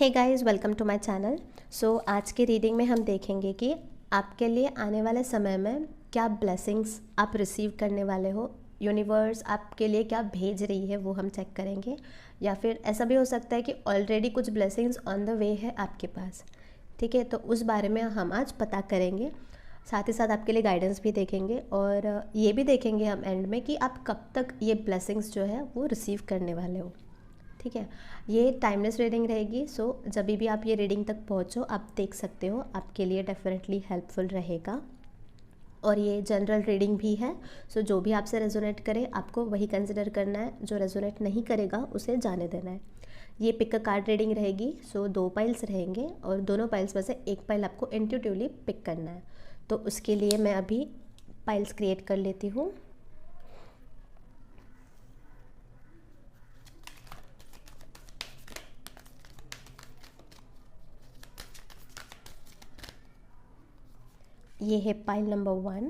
Hey guys, welcome to my channel. आज की reading में हम देखेंगे कि आपके लिए आने वाले समय में क्या ब्लेसिंग्स आप रिसीव करने वाले हो। यूनिवर्स आपके लिए क्या भेज रही है वो हम चेक करेंगे, या फिर ऐसा भी हो सकता है कि ऑलरेडी कुछ ब्लेसिंग्स ऑन द वे है आपके पास। ठीक है, तो उस बारे में हम आज पता करेंगे। साथ ही साथ आपके लिए गाइडेंस भी देखेंगे और ये भी देखेंगे हम एंड में कि आप कब तक ये ब्लेसिंग्स जो है वो रिसीव करने वाले हो। ठीक है, ये टाइमलेस रीडिंग रहेगी। जब भी आप ये रीडिंग तक पहुँचो आप देख सकते हो, आपके लिए डेफिनेटली हेल्पफुल रहेगा। और ये जनरल रीडिंग भी है। जो भी आपसे रेजोनेट करे आपको वही कंसिडर करना है, जो रेजोनेट नहीं करेगा उसे जाने देना है। ये पिक अ कार्ड रीडिंग रहेगी। 2 पाइल्स रहेंगे और दोनों पाइल्स में से एक पाइल आपको इंट्यूटिवली पिक करना है। तो उसके लिए मैं अभी पाइल्स क्रिएट कर लेती हूँ। ये है पाइल नंबर 1,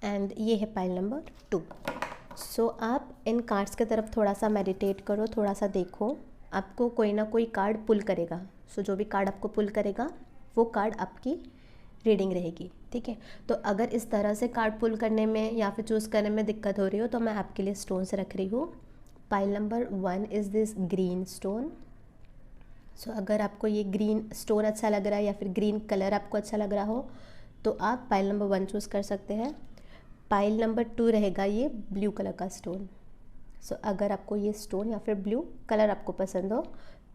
एंड ये है पाइल नंबर 2। आप इन कार्ड्स की तरफ थोड़ा सा मेडिटेट करो, थोड़ा सा देखो, आपको कोई ना कोई कार्ड पुल करेगा। जो भी कार्ड आपको पुल करेगा वो कार्ड आपकी रीडिंग रहेगी। ठीक है, तो अगर इस तरह से कार्ड पुल करने में या फिर चूज़ करने में दिक्कत हो रही हो तो मैं आपके लिए स्टोन्स रख रही हूँ। Pile number 1 is this green stone. अगर आपको ये ग्रीन स्टोन अच्छा लग रहा है या फिर ग्रीन कलर आपको अच्छा लग रहा हो तो आप पाइल नंबर 1 चूज़ कर सकते हैं। पाइल नंबर 2 रहेगा ये ब्लू कलर का स्टोन। अगर आपको ये स्टोन या फिर ब्लू कलर आपको पसंद हो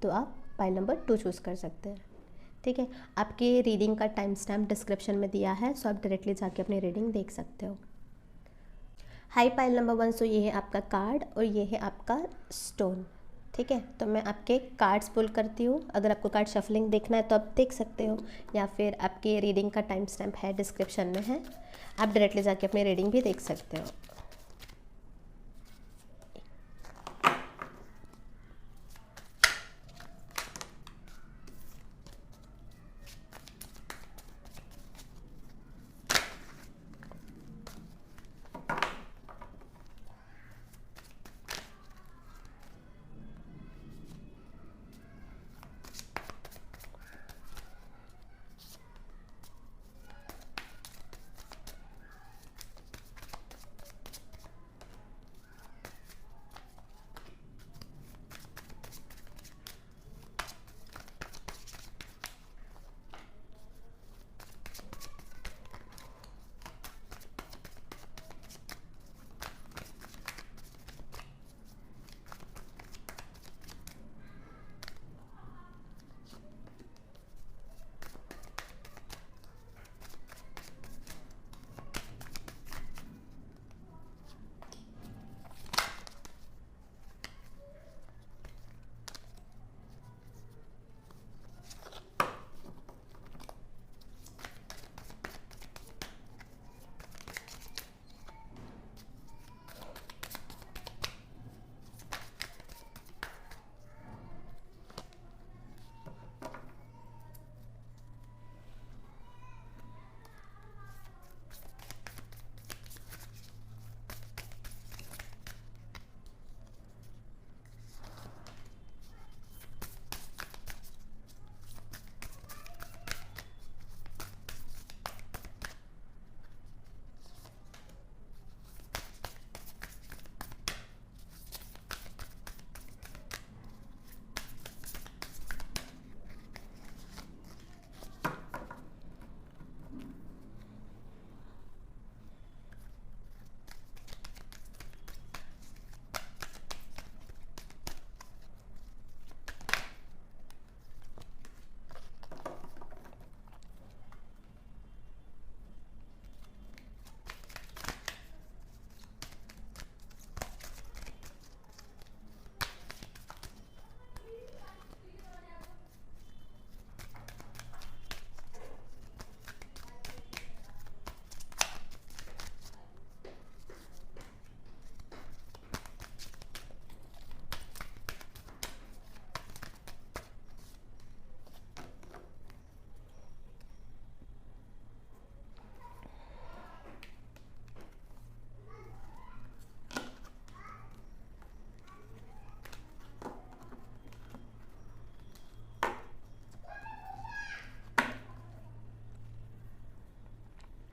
तो आप पाइल नंबर 2 चूज़ कर सकते हैं। ठीक है, आपके रीडिंग का टाइम स्टैम्प डिस्क्रिप्शन में दिया है, आप डायरेक्टली जाके अपनी रीडिंग देख सकते हो। हाई पाइल नंबर 1, ये है आपका कार्ड और ये है आपका स्टोन। ठीक है, तो मैं आपके कार्ड्स पुल करती हूँ। अगर आपको कार्ड शफलिंग देखना है तो आप देख सकते हो, या फिर आपके रीडिंग का टाइम स्टैम्प है डिस्क्रिप्शन में है, आप डायरेक्टली जाके अपनी रीडिंग भी देख सकते हो।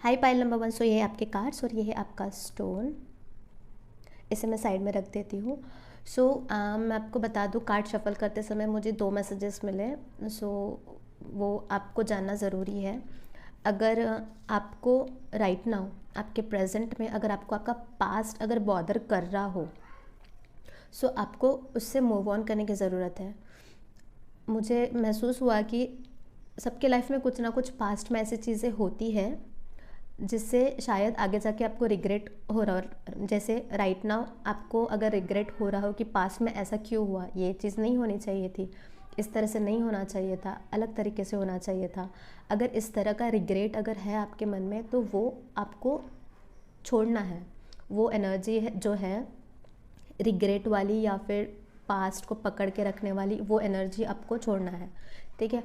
हाई पाइल नंबर 1, सो ये है आपके कार्ड्स और ये है आपका स्टोन। इसे मैं साइड में रख देती हूँ। सो मैं आपको बता दूँ, कार्ड शफल करते समय मुझे 2 मैसेजेस मिले। सो वो आपको जानना ज़रूरी है। अगर आपको राइट नाउ आपके प्रेजेंट में अगर आपको आपका पास्ट अगर बॉदर कर रहा हो, सो आपको उससे मूव ऑन करने की ज़रूरत है। मुझे महसूस हुआ कि सबके लाइफ में कुछ ना कुछ पास्ट में ऐसी चीज़ें होती है जिससे शायद आगे जाके आपको रिग्रेट हो रहा हो। जैसे राइट नाउ आपको अगर रिग्रेट हो रहा हो कि पास्ट में ऐसा क्यों हुआ, ये चीज़ नहीं होनी चाहिए थी, इस तरह से नहीं होना चाहिए था, अलग तरीके से होना चाहिए था। अगर इस तरह का रिग्रेट अगर है आपके मन में तो वो आपको छोड़ना है। वो एनर्जी है जो है रिग्रेट वाली या फिर पास्ट को पकड़ के रखने वाली, वो एनर्जी आपको छोड़ना है। ठीक है,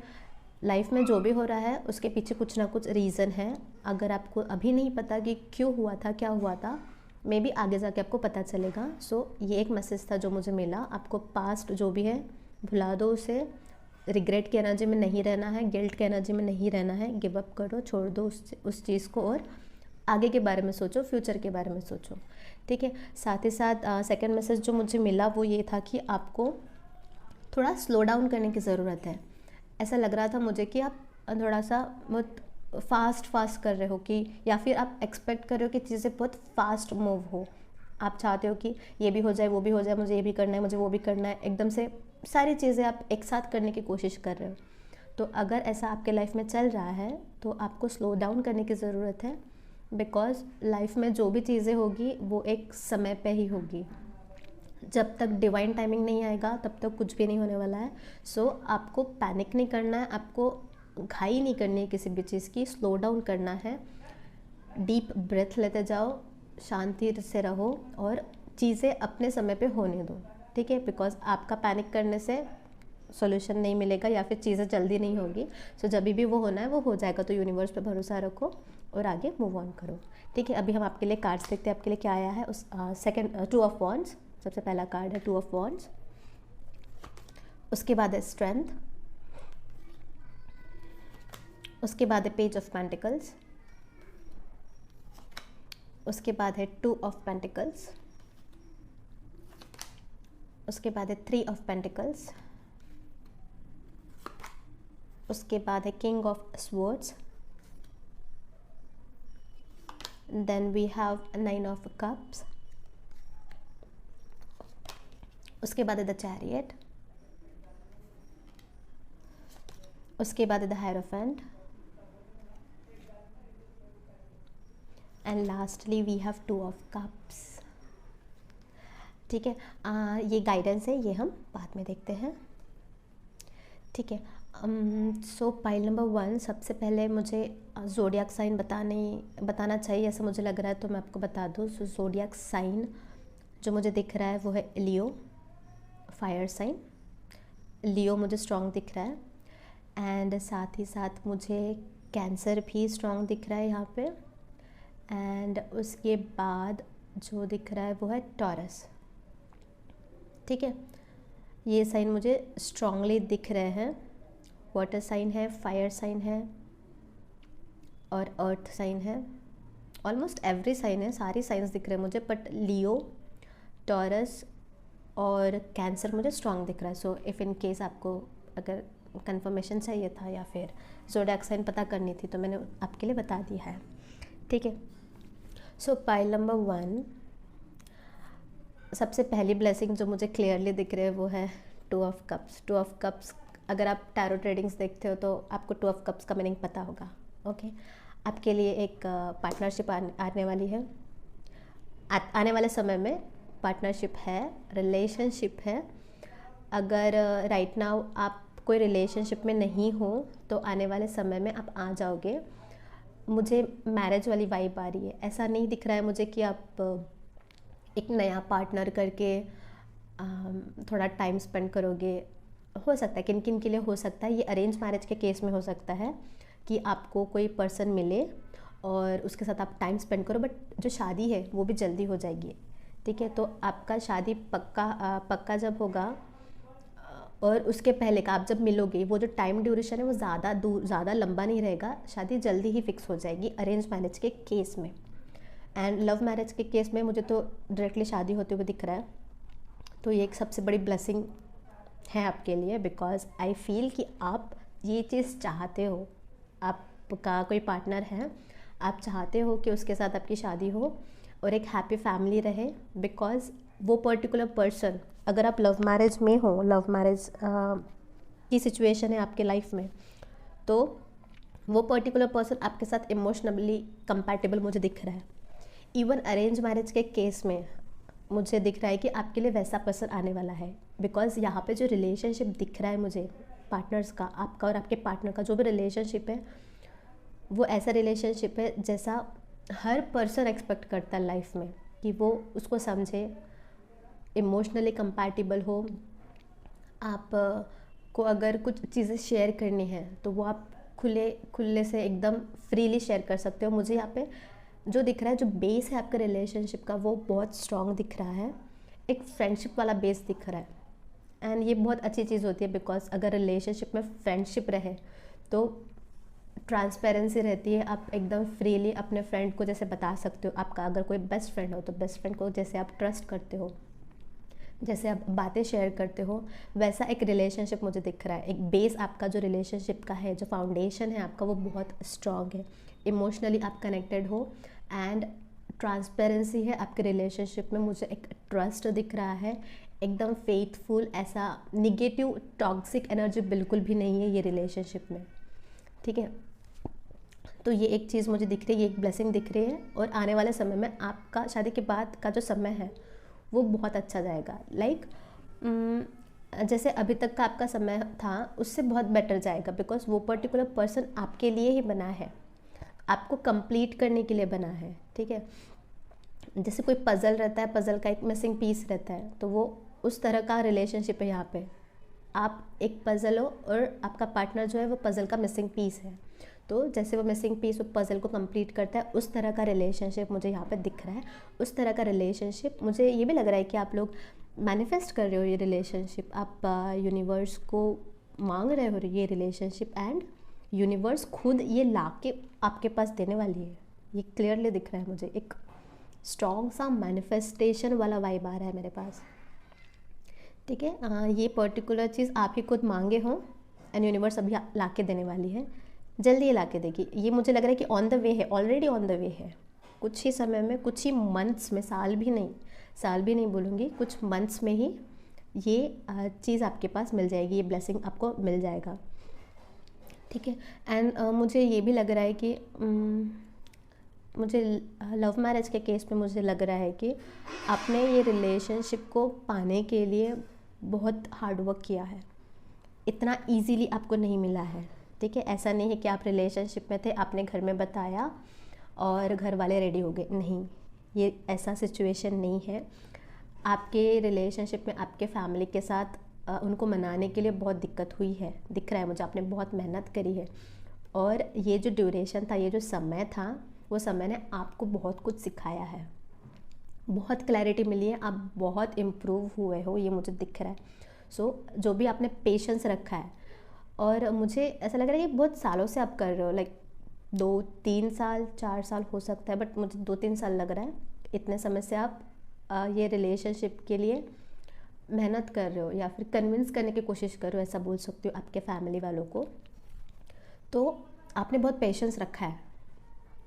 लाइफ में जो भी हो रहा है उसके पीछे कुछ ना कुछ रीज़न है। अगर आपको अभी नहीं पता कि क्यों हुआ था, क्या हुआ था, मे बी आगे जाके आपको पता चलेगा। सो ये एक मैसेज था जो मुझे मिला। आपको पास्ट जो भी है भुला दो उसे, रिग्रेट की एनर्जी में नहीं रहना है, गिल्ट की एनर्जी में नहीं रहना है, गिव अप करो, छोड़ दो उस चीज़ को और आगे के बारे में सोचो, फ्यूचर के बारे में सोचो। ठीक है, साथ ही साथ सेकंड मैसेज जो मुझे मिला वो ये था कि आपको थोड़ा स्लो डाउन करने की ज़रूरत है। ऐसा लग रहा था मुझे कि आप थोड़ा सा बहुत फास्ट कर रहे हो, कि या फिर आप एक्सपेक्ट कर रहे हो कि चीज़ें बहुत फास्ट मूव हो। आप चाहते हो कि ये भी हो जाए, वो भी हो जाए, मुझे ये भी करना है, मुझे वो भी करना है, एकदम से सारी चीज़ें आप एक साथ करने की कोशिश कर रहे हो। तो अगर ऐसा आपके लाइफ में चल रहा है तो आपको स्लो डाउन करने की ज़रूरत है, बिकॉज लाइफ में जो भी चीज़ें होगी वो एक समय पे ही होगी। जब तक डिवाइन टाइमिंग नहीं आएगा तब तक कुछ भी नहीं होने वाला है। सो आपको पैनिक नहीं करना है, आपको घाई नहीं करनी है किसी भी चीज़ की, स्लो डाउन करना है। डीप ब्रेथ लेते जाओ, शांति से रहो और चीज़ें अपने समय पे होने दो। ठीक है, बिकॉज आपका पैनिक करने से सॉल्यूशन नहीं मिलेगा या फिर चीज़ें जल्दी नहीं होगी। सो जब भी वो होना है वो हो जाएगा। तो यूनिवर्स पे भरोसा रखो और आगे मूव ऑन करो। ठीक है, अभी हम आपके लिए कार्ड्स देखते हैं आपके लिए क्या आया है। उस सेकंड 2 ऑफ वॉन्ड्स, सबसे पहला कार्ड है 2 ऑफ वॉन्ड्स। उसके बाद है स्ट्रेंथ, उसके बाद है पेज ऑफ पेंटिकल्स, उसके बाद है 2 ऑफ पेंटिकल्स, उसके बाद है 3 ऑफ पेंटिकल्स, उसके बाद है king of swords, then we have 9 of cups, उसके बाद है द चैरियट, उसके बाद है the hierophant, and lastly we have 2 of cups. ठीक है, ये गाइडेंस है, ये हम बाद में देखते हैं। ठीक है, सो पाइल नंबर 1, सबसे पहले मुझे ज़ोडिएक साइन बताना चाहिए ऐसा मुझे लग रहा है, तो मैं आपको बता दूँ। सो ज़ोडिएक साइन जो मुझे दिख रहा है वो है लियो, फायर साइन। लियो मुझे स्ट्रॉन्ग दिख रहा है, एंड साथ ही साथ मुझे कैंसर भी स्ट्रॉन्ग दिख रहा है यहाँ पे, एंड उसके बाद जो दिख रहा है वो है टॉरस। ठीक है, ये साइन मुझे स्ट्रॉन्गली दिख रहे हैं। वाटर साइन है, फायर साइन है और अर्थ साइन है। ऑलमोस्ट एवरी साइन है, सारी साइंस दिख रहे हैं मुझे, बट लियो, टॉरस और कैंसर मुझे स्ट्रॉन्ग दिख रहा है। सो इफ़ इन केस आपको अगर कंफर्मेशन चाहिए था या फिर ज़ोडिएक साइन पता करनी थी तो मैंने आपके लिए बता दिया है। ठीक है, सो पाइल नंबर 1, सबसे पहली ब्लेसिंग जो मुझे क्लियरली दिख रही है वो है 2 ऑफ कप्स। 2 ऑफ कप्स, अगर आप टैरो ट्रेडिंग्स देखते हो तो आपको 2 ऑफ कप्स का मीनिंग पता होगा। ओके, आपके लिए एक पार्टनरशिप आने वाली है, आने वाले समय में पार्टनरशिप है, रिलेशनशिप है। अगर राइट नाउ आप कोई रिलेशनशिप में नहीं हो तो आने वाले समय में आप आ जाओगे। मुझे मैरिज वाली वाइब आ रही है। ऐसा नहीं दिख रहा है मुझे कि आप एक नया पार्टनर करके थोड़ा टाइम स्पेंड करोगे। हो सकता है किन किन के लिए हो सकता है, ये अरेंज मैरिज के केस में हो सकता है कि आपको कोई पर्सन मिले और उसके साथ आप टाइम स्पेंड करो, बट जो शादी है वो भी जल्दी हो जाएगी। ठीक है, तो आपका शादी पक्का जब होगा और उसके पहले का आप जब मिलोगे, वो जो टाइम ड्यूरेशन है वो ज़्यादा लंबा नहीं रहेगा, शादी जल्दी ही फिक्स हो जाएगी अरेंज मैरिज के केस में। एंड लव मैरिज के केस में मुझे तो डायरेक्टली शादी होते हुए दिख रहा है, तो ये एक सबसे बड़ी ब्लेसिंग है आपके लिए, बिकॉज आई फील कि आप ये चीज़ चाहते हो, आपका कोई पार्टनर है, आप चाहते हो कि उसके साथ आपकी शादी हो और एक हैप्पी फैमिली रहे, बिकॉज वो पर्टिकुलर पर्सन, अगर आप लव मैरिज में हो, लव मैरिज की सिचुएशन है आपके लाइफ में, तो वो पर्टिकुलर पर्सन आपके साथ इमोशनली कंपैटिबल मुझे दिख रहा है। इवन अरेंज मैरिज के केस में मुझे दिख रहा है कि आपके लिए वैसा पर्सन आने वाला है, बिकॉज यहाँ पे जो रिलेशनशिप दिख रहा है मुझे पार्टनर्स का, आपका और आपके पार्टनर का जो भी रिलेशनशिप है, वो ऐसा रिलेशनशिप है जैसा हर पर्सन एक्सपेक्ट करता है लाइफ में, कि वो उसको समझे, इमोशनली कंपैटिबल हो। आप को अगर कुछ चीज़ें शेयर करनी है तो वो आप खुले से एकदम फ्रीली शेयर कर सकते हो। मुझे यहाँ पे जो दिख रहा है, जो बेस है आपके रिलेशनशिप का, वो बहुत स्ट्रॉन्ग दिख रहा है, एक फ्रेंडशिप वाला बेस दिख रहा है। एंड ये बहुत अच्छी चीज़ होती है, बिकॉज अगर रिलेशनशिप में फ्रेंडशिप रहे तो ट्रांसपेरेंसी रहती है, आप एकदम फ्रीली अपने फ्रेंड को जैसे बता सकते हो। आपका अगर कोई बेस्ट फ्रेंड हो तो बेस्ट फ्रेंड को जैसे आप ट्रस्ट करते हो, जैसे आप बातें शेयर करते हो, वैसा एक रिलेशनशिप मुझे दिख रहा है। एक बेस आपका जो रिलेशनशिप का है, जो फाउंडेशन है आपका, वो बहुत स्ट्रॉन्ग है, इमोशनली आप कनेक्टेड हो एंड ट्रांसपेरेंसी है आपके रिलेशनशिप में। मुझे एक ट्रस्ट दिख रहा है, एकदम फेथफुल, ऐसा निगेटिव टॉक्सिक एनर्जी बिल्कुल भी नहीं है ये रिलेशनशिप में, ठीक है। तो ये एक चीज़ मुझे दिख रही है, ये एक ब्लेसिंग दिख रही है। और आने वाले समय में आपका शादी के बाद का जो समय है वो बहुत अच्छा जाएगा। लाइक जैसे अभी तक का आपका समय था उससे बहुत बेटर जाएगा, बिकॉज वो पर्टिकुलर पर्सन आपके लिए ही बना है, आपको कंप्लीट करने के लिए बना है, ठीक है। जैसे कोई पज़ल रहता है, पज़ल का एक मिसिंग पीस रहता है, तो वो उस तरह का रिलेशनशिप है यहाँ पे। आप एक पज़ल हो और आपका पार्टनर जो है वो पज़ल का मिसिंग पीस है, तो जैसे वो मिसिंग पीस वो पज़ल को कंप्लीट करता है, उस तरह का रिलेशनशिप मुझे यहाँ पे दिख रहा है। उस तरह का रिलेशनशिप मुझे ये भी लग रहा है कि आप लोग मैनिफेस्ट कर रहे हो ये रिलेशनशिप, आप यूनिवर्स को मांग रहे हो ये रिलेशनशिप, एंड यूनिवर्स खुद ये ला के आपके पास देने वाली है। ये क्लियरली दिख रहा है मुझे, एक स्ट्रॉन्ग सा मैनिफेस्टेशन वाला वाइब आ रहा है मेरे पास, ठीक है। ये पर्टिकुलर चीज़ आप ही खुद मांगे हो एंड यूनिवर्स अभी ला के देने वाली है, जल्दी ही ला के देगी। ये मुझे लग रहा है कि ऑन द वे है, ऑलरेडी ऑन द वे है। कुछ ही समय में, कुछ ही मंथ्स में, साल भी नहीं बोलूँगी, कुछ मंथ्स में ही ये चीज़ आपके पास मिल जाएगी, ये ब्लेसिंग आपको मिल जाएगा, ठीक है। एंड मुझे ये भी लग रहा है कि मुझे लव मैरिज के केस में मुझे लग रहा है कि आपने ये रिलेशनशिप को पाने के लिए बहुत हार्ड वर्क किया है, इतना इजीली आपको नहीं मिला है, ठीक है। ऐसा नहीं है कि आप रिलेशनशिप में थे, आपने घर में बताया और घर वाले रेडी हो गए, नहीं, ये ऐसा सिचुएशन नहीं है। आपके रिलेशनशिप में आपके फैमिली के साथ उनको मनाने के लिए बहुत दिक्कत हुई है, दिख रहा है मुझे, आपने बहुत मेहनत करी है। और ये जो ड्यूरेशन था, ये जो समय था, वो समय ने आपको बहुत कुछ सिखाया है, बहुत क्लैरिटी मिली है, आप बहुत इम्प्रूव हुए हो, ये मुझे दिख रहा है। सो जो भी आपने पेशेंस रखा है, और मुझे ऐसा लग रहा है कि बहुत सालों से आप कर रहे हो, लाइक 2-3 साल 4 साल हो सकता है, बट मुझे 2-3 साल लग रहा है, इतने समय से आप ये रिलेशनशिप के लिए मेहनत कर रहे हो या फिर कन्विंस करने की कोशिश कर रहे हो, ऐसा बोल सकते हो आपके फैमिली वालों को। तो आपने बहुत पेशेंस रखा है,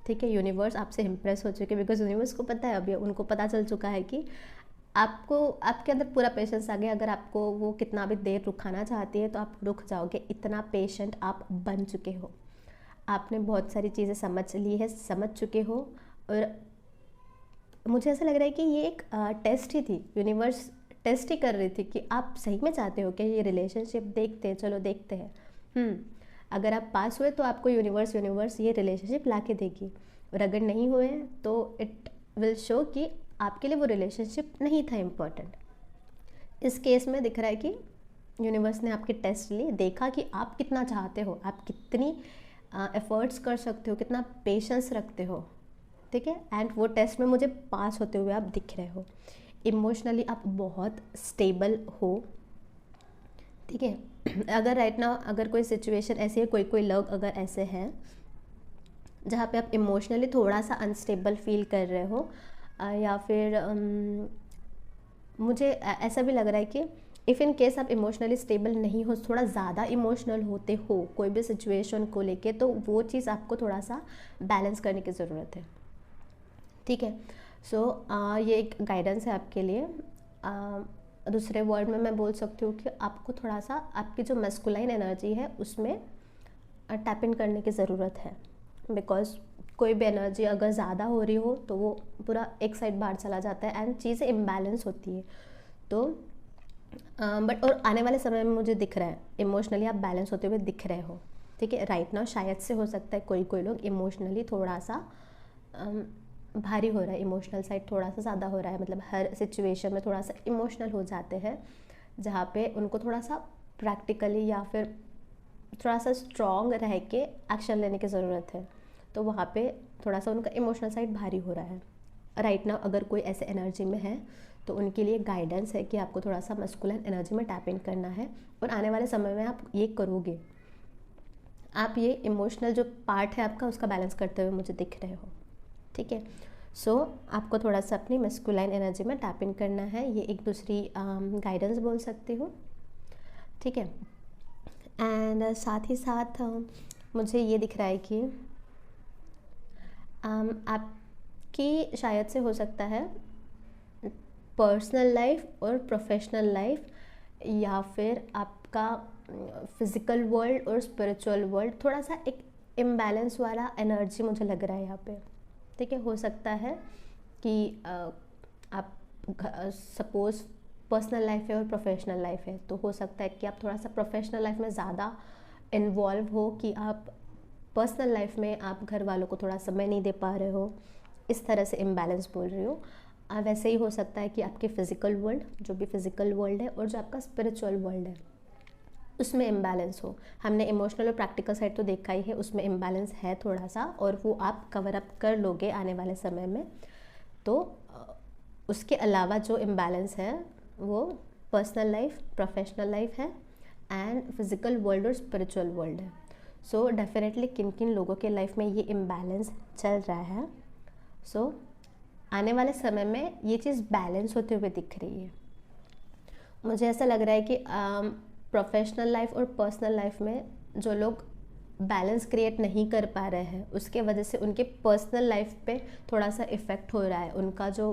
ठीक है। यूनिवर्स आपसे इम्प्रेस हो चुके, बिकॉज यूनिवर्स को पता है, अभी उनको पता चल चुका है कि आपको, आपके अंदर पूरा पेशेंस आ गया। अगर आपको वो कितना भी देर रुकाना चाहती है तो आप रुक जाओगे, इतना पेशेंट आप बन चुके हो, आपने बहुत सारी चीज़ें समझ ली है, समझ चुके हो। और मुझे ऐसा लग रहा है कि ये एक टेस्ट ही थी, यूनिवर्स टेस्ट ही कर रही थी कि आप सही में चाहते हो कि ये रिलेशनशिप देखते हैं, चलो देखते हैं। अगर आप पास हुए तो आपको यूनिवर्स ये रिलेशनशिप ला के देगी, और अगर नहीं हुए तो इट विल शो कि आपके लिए वो रिलेशनशिप नहीं था इम्पोर्टेंट। इस केस में दिख रहा है कि यूनिवर्स ने आपके टेस्ट लिए, देखा कि आप कितना चाहते हो, आप कितनी एफर्ट्स कर सकते हो, कितना पेशेंस रखते हो, ठीक है। एंड वो टेस्ट में मुझे पास होते हुए आप दिख रहे हो। इमोशनली आप बहुत स्टेबल हो, ठीक है। अगर राइट नाउ अगर कोई सिचुएशन ऐसी है, कोई कोई लोग अगर ऐसे हैं जहाँ पे आप इमोशनली थोड़ा सा अनस्टेबल फील कर रहे हो, या फिर मुझे ऐसा भी लग रहा है कि इफ़ इन केस आप इमोशनली स्टेबल नहीं हो, थोड़ा ज़्यादा इमोशनल होते हो कोई भी सिचुएशन को लेके, तो वो चीज़ आपको थोड़ा सा बैलेंस करने की ज़रूरत है। ठीक है। सो ये एक गाइडेंस है आपके लिए। दूसरे वर्ड में मैं बोल सकती हूँ कि आपको थोड़ा सा आपकी जो मस्कुलाइन एनर्जी है उसमें टैप इन करने की ज़रूरत है, बिकॉज कोई भी एनर्जी अगर ज़्यादा हो रही हो तो वो पूरा एक साइड बाहर चला जाता है एंड चीज़ें इम्बैलेंस होती है। तो बट और आने वाले समय में मुझे दिख रहा है इमोशनली आप बैलेंस होते हुए दिख रहे हो। ठीक है। राइट नाउ शायद से हो सकता है कोई कोई लोग इमोशनली थोड़ा सा भारी हो रहा है, इमोशनल साइड थोड़ा सा ज़्यादा हो रहा है, मतलब हर सिचुएशन में थोड़ा सा इमोशनल हो जाते हैं, जहाँ पे उनको थोड़ा सा प्रैक्टिकली या फिर थोड़ा सा स्ट्रॉन्ग रह के एक्शन लेने की ज़रूरत है। तो वहाँ पे थोड़ा सा उनका इमोशनल साइड भारी हो रहा है। राइट नाउ अगर कोई ऐसे एनर्जी में है तो उनके लिए गाइडेंस है कि आपको थोड़ा सा मस्कुलिन एनर्जी में टैप इन करना है, और आने वाले समय में आप ये करोगे, आप ये इमोशनल जो पार्ट है आपका उसका बैलेंस करते हुए मुझे दिख रहे हो। ठीक है। सो आपको थोड़ा सा अपनी मस्कुलाइन एनर्जी में टैप इन करना है, ये एक दूसरी गाइडेंस बोल सकती हूँ। ठीक है। एंड साथ ही साथ मुझे ये दिख रहा है कि आपकी शायद से हो सकता है पर्सनल लाइफ और प्रोफेशनल लाइफ, या फिर आपका फिज़िकल वर्ल्ड और स्पिरिचुअल वर्ल्ड थोड़ा सा एक इम्बैलेंस वाला एनर्जी मुझे लग रहा है यहाँ पे। ठीक है। हो सकता है कि आप सपोज़ पर्सनल लाइफ है और प्रोफेशनल लाइफ है, तो हो सकता है कि आप थोड़ा सा प्रोफेशनल लाइफ में ज़्यादा इन्वॉल्व हो कि आप पर्सनल लाइफ में आप घर वालों को थोड़ा समय नहीं दे पा रहे हो, इस तरह से इम्बैलेंस बोल रही हो। वैसे ही हो सकता है कि आपके फिज़िकल वर्ल्ड, जो भी फिज़िकल वर्ल्ड है, और जो आपका स्पिरिचुअल वर्ल्ड है उसमें इम्बैलेंस हो। हमने इमोशनल और प्रैक्टिकल साइड तो देखा ही है, उसमें इम्बैलेंस है थोड़ा सा, और वो आप कवर अप कर लोगे आने वाले समय में। तो उसके अलावा जो इम्बैलेंस है वो पर्सनल लाइफ, प्रोफेशनल लाइफ है, एंड फिज़िकल वर्ल्ड और स्पिरिचुअल वर्ल्ड है। सो डेफिनेटली किन किन लोगों के लाइफ में ये इम्बैलेंस चल रहा है, सो आने वाले समय में ये चीज़ बैलेंस होते हुए दिख रही है। मुझे ऐसा लग रहा है कि प्रोफेशनल लाइफ और पर्सनल लाइफ में जो लोग बैलेंस क्रिएट नहीं कर पा रहे हैं, उसके वजह से उनके पर्सनल लाइफ पे थोड़ा सा इफ़ेक्ट हो रहा है। उनका जो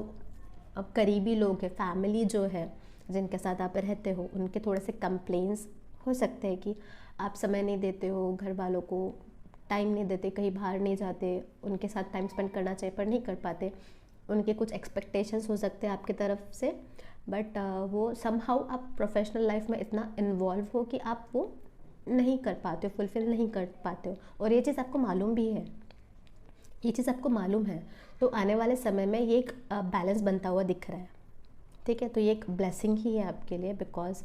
करीबी लोग हैं, फैमिली जो है जिनके साथ आप रहते हो, उनके थोड़े से कंप्लेंट्स हो सकते हैं कि आप समय नहीं देते हो, घर वालों को टाइम नहीं देते, कहीं बाहर नहीं जाते, उनके साथ टाइम स्पेंड करना चाहिए पर नहीं कर पाते। उनके कुछ एक्सपेक्टेशंस हो सकते हैं आपकी तरफ से, बट वो समहाउ आप प्रोफेशनल लाइफ में इतना इन्वॉल्व हो कि आप वो नहीं कर पाते हो, फुलफिल नहीं कर पाते हो, और ये चीज़ आपको मालूम भी है, ये चीज़ आपको मालूम है। तो आने वाले समय में ये एक बैलेंस बनता हुआ दिख रहा है। ठीक है। तो ये एक ब्लेसिंग ही है आपके लिए, बिकॉज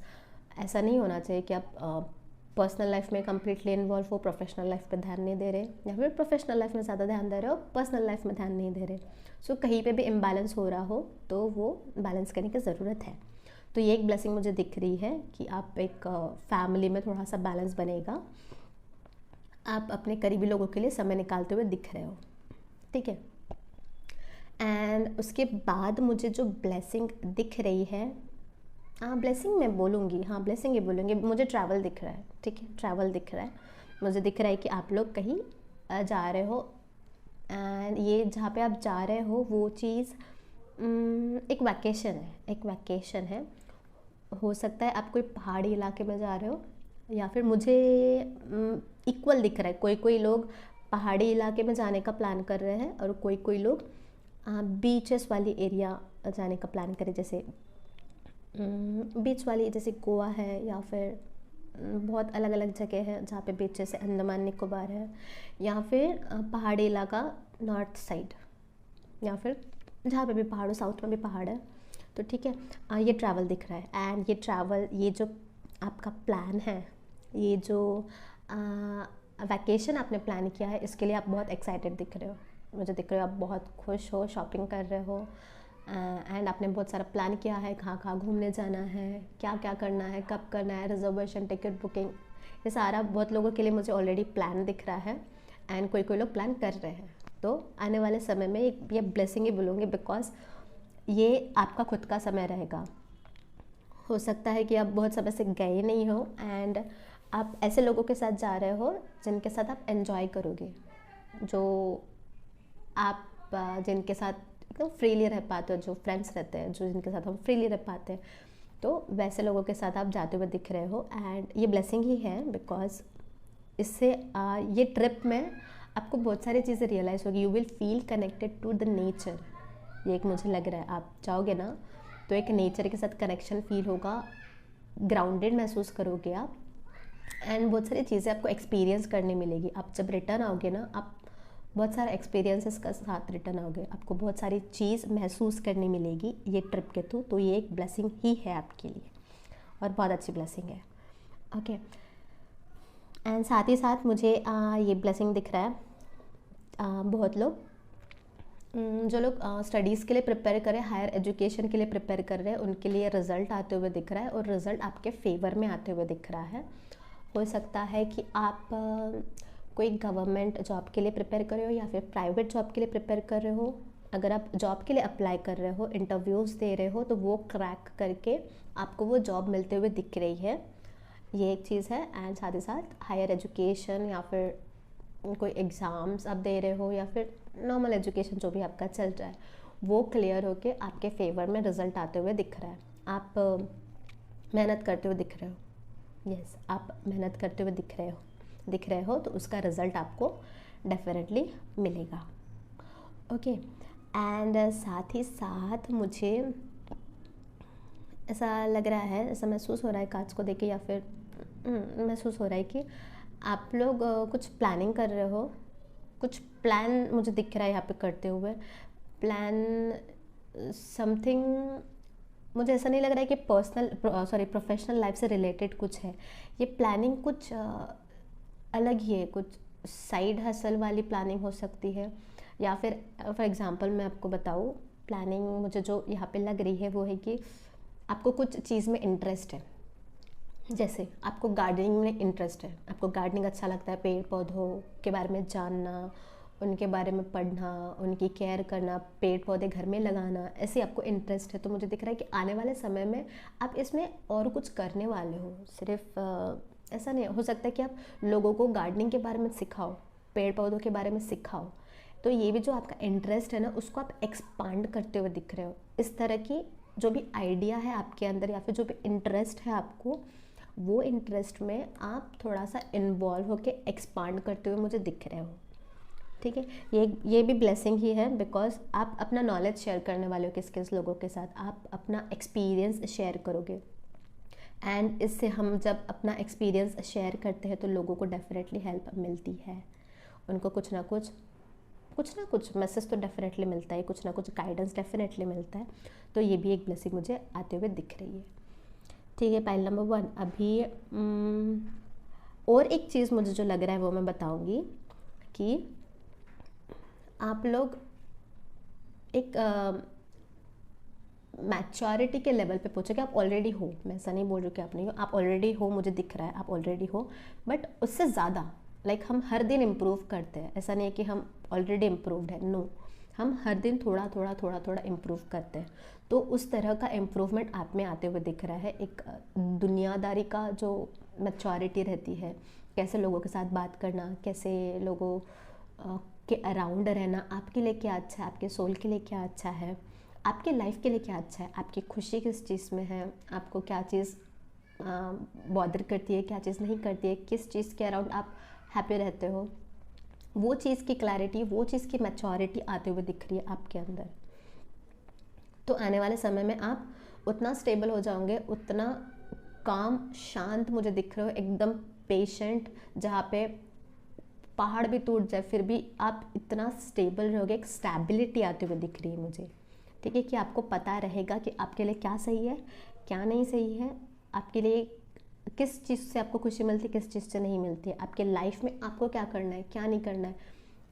ऐसा नहीं होना चाहिए कि आप पर्सनल लाइफ में कम्प्लीटली इन्वॉल्व हो, प्रोफेशनल लाइफ पे ध्यान नहीं दे रहे, या फिर प्रोफेशनल लाइफ में ज़्यादा ध्यान दे रहे हो, पर्सनल लाइफ में ध्यान नहीं दे रहे। सो कहीं पे भी इम्बैलेंस हो रहा हो तो वो बैलेंस करने की ज़रूरत है। तो ये एक ब्लेसिंग मुझे दिख रही है कि आप एक फैमिली में थोड़ा सा बैलेंस बनेगा, आप अपने करीबी लोगों के लिए समय निकालते हुए दिख रहे हो। ठीक है। एंड उसके बाद मुझे जो ब्लेसिंग दिख रही है, ब्लेसिंग मैं बोलूँगी, ब्लेसिंग ही बोलूँगी, मुझे ट्रैवल दिख रहा है। ठीक है। ट्रैवल दिख रहा है, मुझे दिख रहा है कि आप लोग कहीं जा रहे हो, एंड ये जहाँ पे आप जा रहे हो वो चीज़ एक वैकेशन है, एक वैकेशन है। हो सकता है आप कोई पहाड़ी इलाके में जा रहे हो, या फिर मुझे इक्वल दिख रहा है, कोई कोई लोग पहाड़ी इलाके में जाने का प्लान कर रहे हैं और कोई कोई लोग बीचेस वाली एरिया जाने का प्लान करें, जैसे बीच वाली, जैसे गोवा है, या फिर बहुत अलग अलग जगह है जहाँ पे बीच, जैसे अंडमान निकोबार है, या फिर पहाड़ी इलाका नॉर्थ साइड, या फिर जहाँ पे भी पहाड़ हो, साउथ में भी पहाड़ है। तो ठीक है। ये ट्रैवल दिख रहा है, एंड ये ट्रैवल, ये जो आपका प्लान है, ये जो वैकेशन आपने प्लान किया है, इसके लिए आप बहुत एक्साइटेड दिख रहे हो। मुझे दिख रहे हो आप बहुत खुश हो, शॉपिंग कर रहे हो, एंड आपने बहुत सारा प्लान किया है, कहाँ कहाँ घूमने जाना है, क्या क्या करना है, कब करना है, रिजर्वेशन, टिकट बुकिंग, ये सारा बहुत लोगों के लिए मुझे ऑलरेडी प्लान दिख रहा है एंड कोई कोई लोग प्लान कर रहे हैं। तो आने वाले समय में ये ब्लेसिंग ही बोलूँगी, बिकॉज ये आपका खुद का समय रहेगा। हो सकता है कि आप बहुत समय से गए नहीं हो एंड आप ऐसे लोगों के साथ जा रहे हो जिनके साथ आप एंजॉय करोगे, जो आप जिनके साथ एकदम फ्रीली रह पाते हो, जो फ्रेंड्स रहते हैं, जो जिनके साथ हम फ्रीली रह पाते हैं, तो वैसे लोगों के साथ आप जाते हुए दिख रहे हो एंड ये ब्लेसिंग ही है। बिकॉज इससे ये ट्रिप में आपको बहुत सारी चीज़ें रियलाइज़ होगी, you will feel connected to the nature. ये एक मुझे लग रहा है, आप जाओगे ना तो एक नेचर के साथ कनेक्शन फील होगा, ग्राउंडेड महसूस करोगे आप एंड बहुत सारी चीज़ें आपको एक्सपीरियंस करने मिलेगी। आप जब रिटर्न आओगे ना, आप बहुत सारे एक्सपीरियंसेस के साथ रिटर्न आओगे, आपको बहुत सारी चीज़ महसूस करने मिलेगी ये ट्रिप के थ्रू। तो ये एक ब्लेसिंग ही है आपके लिए और बहुत अच्छी ब्लेसिंग है। ओके एंड साथ ही साथ मुझे ये ब्लेसिंग दिख रहा है, बहुत लोग जो लोग स्टडीज़ के लिए प्रिपेयर कर रहे हैं, हायर एजुकेशन के लिए प्रिपेयर कर रहे हैं, उनके लिए रिज़ल्ट आते हुए दिख रहा है और रिज़ल्ट आपके फेवर में आते हुए दिख रहा है। हो सकता है कि आप कोई गवर्नमेंट जॉब के लिए प्रिपेयर कर रहे हो या फिर प्राइवेट जॉब के लिए प्रिपेयर कर रहे हो। अगर आप जॉब के लिए अप्लाई कर रहे हो, इंटरव्यूज़ दे रहे हो, तो वो क्रैक करके आपको वो जॉब मिलते हुए दिख रही है, ये एक चीज़ है। एंड साथ ही साथ हायर एजुकेशन या फिर कोई एग्ज़ाम्स आप दे रहे हो या फिर नॉर्मल एजुकेशन जो भी आपका चल रहा है, वो क्लियर होके आपके फेवर में रिज़ल्ट आते हुए दिख रहा है। आप मेहनत करते हुए दिख रहे हो, यस आप मेहनत करते हुए दिख रहे हो तो उसका रिज़ल्ट आपको डेफिनेटली मिलेगा। ओके एंड साथ ही साथ मुझे ऐसा लग रहा है, ऐसा महसूस हो रहा है कार्ड्स को देख के, या फिर महसूस हो रहा है कि आप लोग कुछ प्लानिंग कर रहे हो, कुछ प्लान मुझे दिख रहा है यहाँ पे करते हुए, प्लान समथिंग। मुझे ऐसा नहीं लग रहा है कि प्रोफेशनल लाइफ से रिलेटेड कुछ है, ये प्लानिंग कुछ अलग ही है, कुछ साइड हसल वाली प्लानिंग हो सकती है। या फिर फॉर एग्जांपल मैं आपको बताऊँ, प्लानिंग मुझे जो यहाँ पे लग रही है वो है कि आपको कुछ चीज़ में इंटरेस्ट है, जैसे आपको गार्डनिंग में इंटरेस्ट है, आपको गार्डनिंग अच्छा लगता है, पेड़ पौधों के बारे में जानना, उनके बारे में पढ़ना, उनकी केयर करना, पेड़ पौधे घर में लगाना, ऐसे आपको इंटरेस्ट है। तो मुझे दिख रहा है कि आने वाले समय में आप इसमें और कुछ करने वाले हो। सिर्फ ऐसा नहीं हो सकता कि आप लोगों को गार्डनिंग के बारे में सिखाओ, पेड़ पौधों के बारे में सिखाओ, तो ये भी जो आपका इंटरेस्ट है ना, उसको आप एक्सपांड करते हुए दिख रहे हो। इस तरह की जो भी आइडिया है आपके अंदर या फिर जो भी इंटरेस्ट है आपको, वो इंटरेस्ट में आप थोड़ा सा इन्वॉल्व होके एक्सपांड करते हुए मुझे दिख रहे हो। ठीक है, ये भी ब्लेसिंग ही है, बिकॉज आप अपना नॉलेज शेयर करने वाले हो किस लोगों के साथ, आप अपना एक्सपीरियंस शेयर करोगे एंड इससे हम जब अपना एक्सपीरियंस शेयर करते हैं तो लोगों को डेफिनेटली हेल्प मिलती है, उनको कुछ ना कुछ मैसेज तो डेफिनेटली मिलता है, कुछ ना कुछ गाइडेंस डेफिनेटली मिलता है। तो ये भी एक ब्लेसिंग मुझे आते हुए दिख रही है। ठीक है, पाइल नंबर 1। अभी और एक चीज़ मुझे जो लग रहा है वो मैं बताऊंगी कि आप लोग एक मैच्योरिटी के लेवल पे पहुँचोगे। आप ऑलरेडी हो, मैं ऐसा नहीं बोल रही कि आप नहीं हो, आप ऑलरेडी हो, मुझे दिख रहा है आप ऑलरेडी हो, बट उससे ज़्यादा हम हर दिन इम्प्रूव करते हैं। ऐसा नहीं है कि हम ऑलरेडी इम्प्रूव्ड है, नो, हम हर दिन थोड़ा इम्प्रूव करते हैं। तो उस तरह का इम्प्रूवमेंट आप में आते हुए दिख रहा है। एक दुनियादारी का जो मैच्योरिटी रहती है, कैसे लोगों के साथ बात करना, कैसे लोगों के अराउंड रहना, आपके लिए क्या अच्छा है, आपके सोल के लिए क्या अच्छा है, आपके लाइफ के लिए क्या अच्छा है, आपकी खुशी किस चीज़ में है, आपको क्या चीज़ बॉदर करती है, क्या चीज़ नहीं करती है, किस चीज़ के अराउंड आप हैप्पी रहते हो, वो चीज़ की क्लैरिटी, वो चीज़ की मैच्योरिटी आते हुए दिख रही है आपके अंदर। तो आने वाले समय में आप उतना स्टेबल हो जाओगे, उतना काम शांत मुझे दिख रहे हो, एकदम पेशेंट, जहाँ पे पहाड़ भी टूट जाए फिर भी आप इतना स्टेबल रहोगे, एक स्टेबिलिटी आते हुए दिख रही है मुझे। ठीक है, कि आपको पता रहेगा कि आपके लिए क्या सही है, क्या नहीं सही है, आपके लिए किस चीज़ से आपको खुशी मिलती है, किस चीज़ से नहीं मिलती है, आपके लाइफ में आपको क्या करना है, क्या नहीं करना है,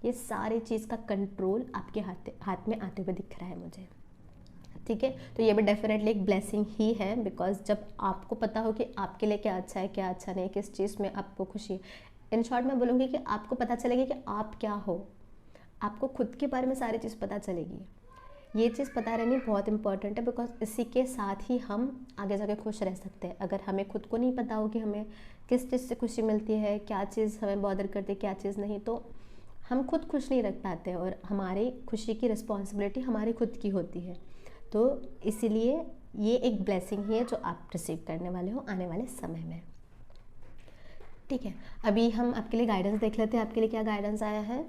ये सारी चीज़ का कंट्रोल आपके हाथ में आते हुए दिख रहा है मुझे। ठीक है। तो ये भी डेफिनेटली एक ब्लेसिंग ही है, बिकॉज जब आपको पता हो कि आपके लिए क्या अच्छा है क्या अच्छा नहीं, किस चीज़ में आपको खुशी है, इन शॉर्ट मैं बोलूँगी कि आपको पता चलेगी कि आप क्या हो, आपको खुद के बारे में सारी चीज़ पता चलेगी। ये चीज़ पता रहनी बहुत इंपॉर्टेंट है, बिकॉज इसी के साथ ही हम आगे जाके खुश रह सकते हैं। अगर हमें खुद को नहीं पता हो कि हमें किस चीज़ से खुशी मिलती है, क्या चीज़ हमें बॉदर करती है, क्या चीज़ नहीं, तो हम खुद खुश नहीं रख पाते, और हमारी खुशी की रिस्पॉन्सिबिलिटी हमारी खुद की होती है। तो इसीलिए ये एक ब्लेसिंग ही है जो आप रिसीव करने वाले हो आने वाले समय में। ठीक है, अभी हम आपके लिए गाइडेंस देख लेते हैं, आपके लिए क्या गाइडेंस आया है।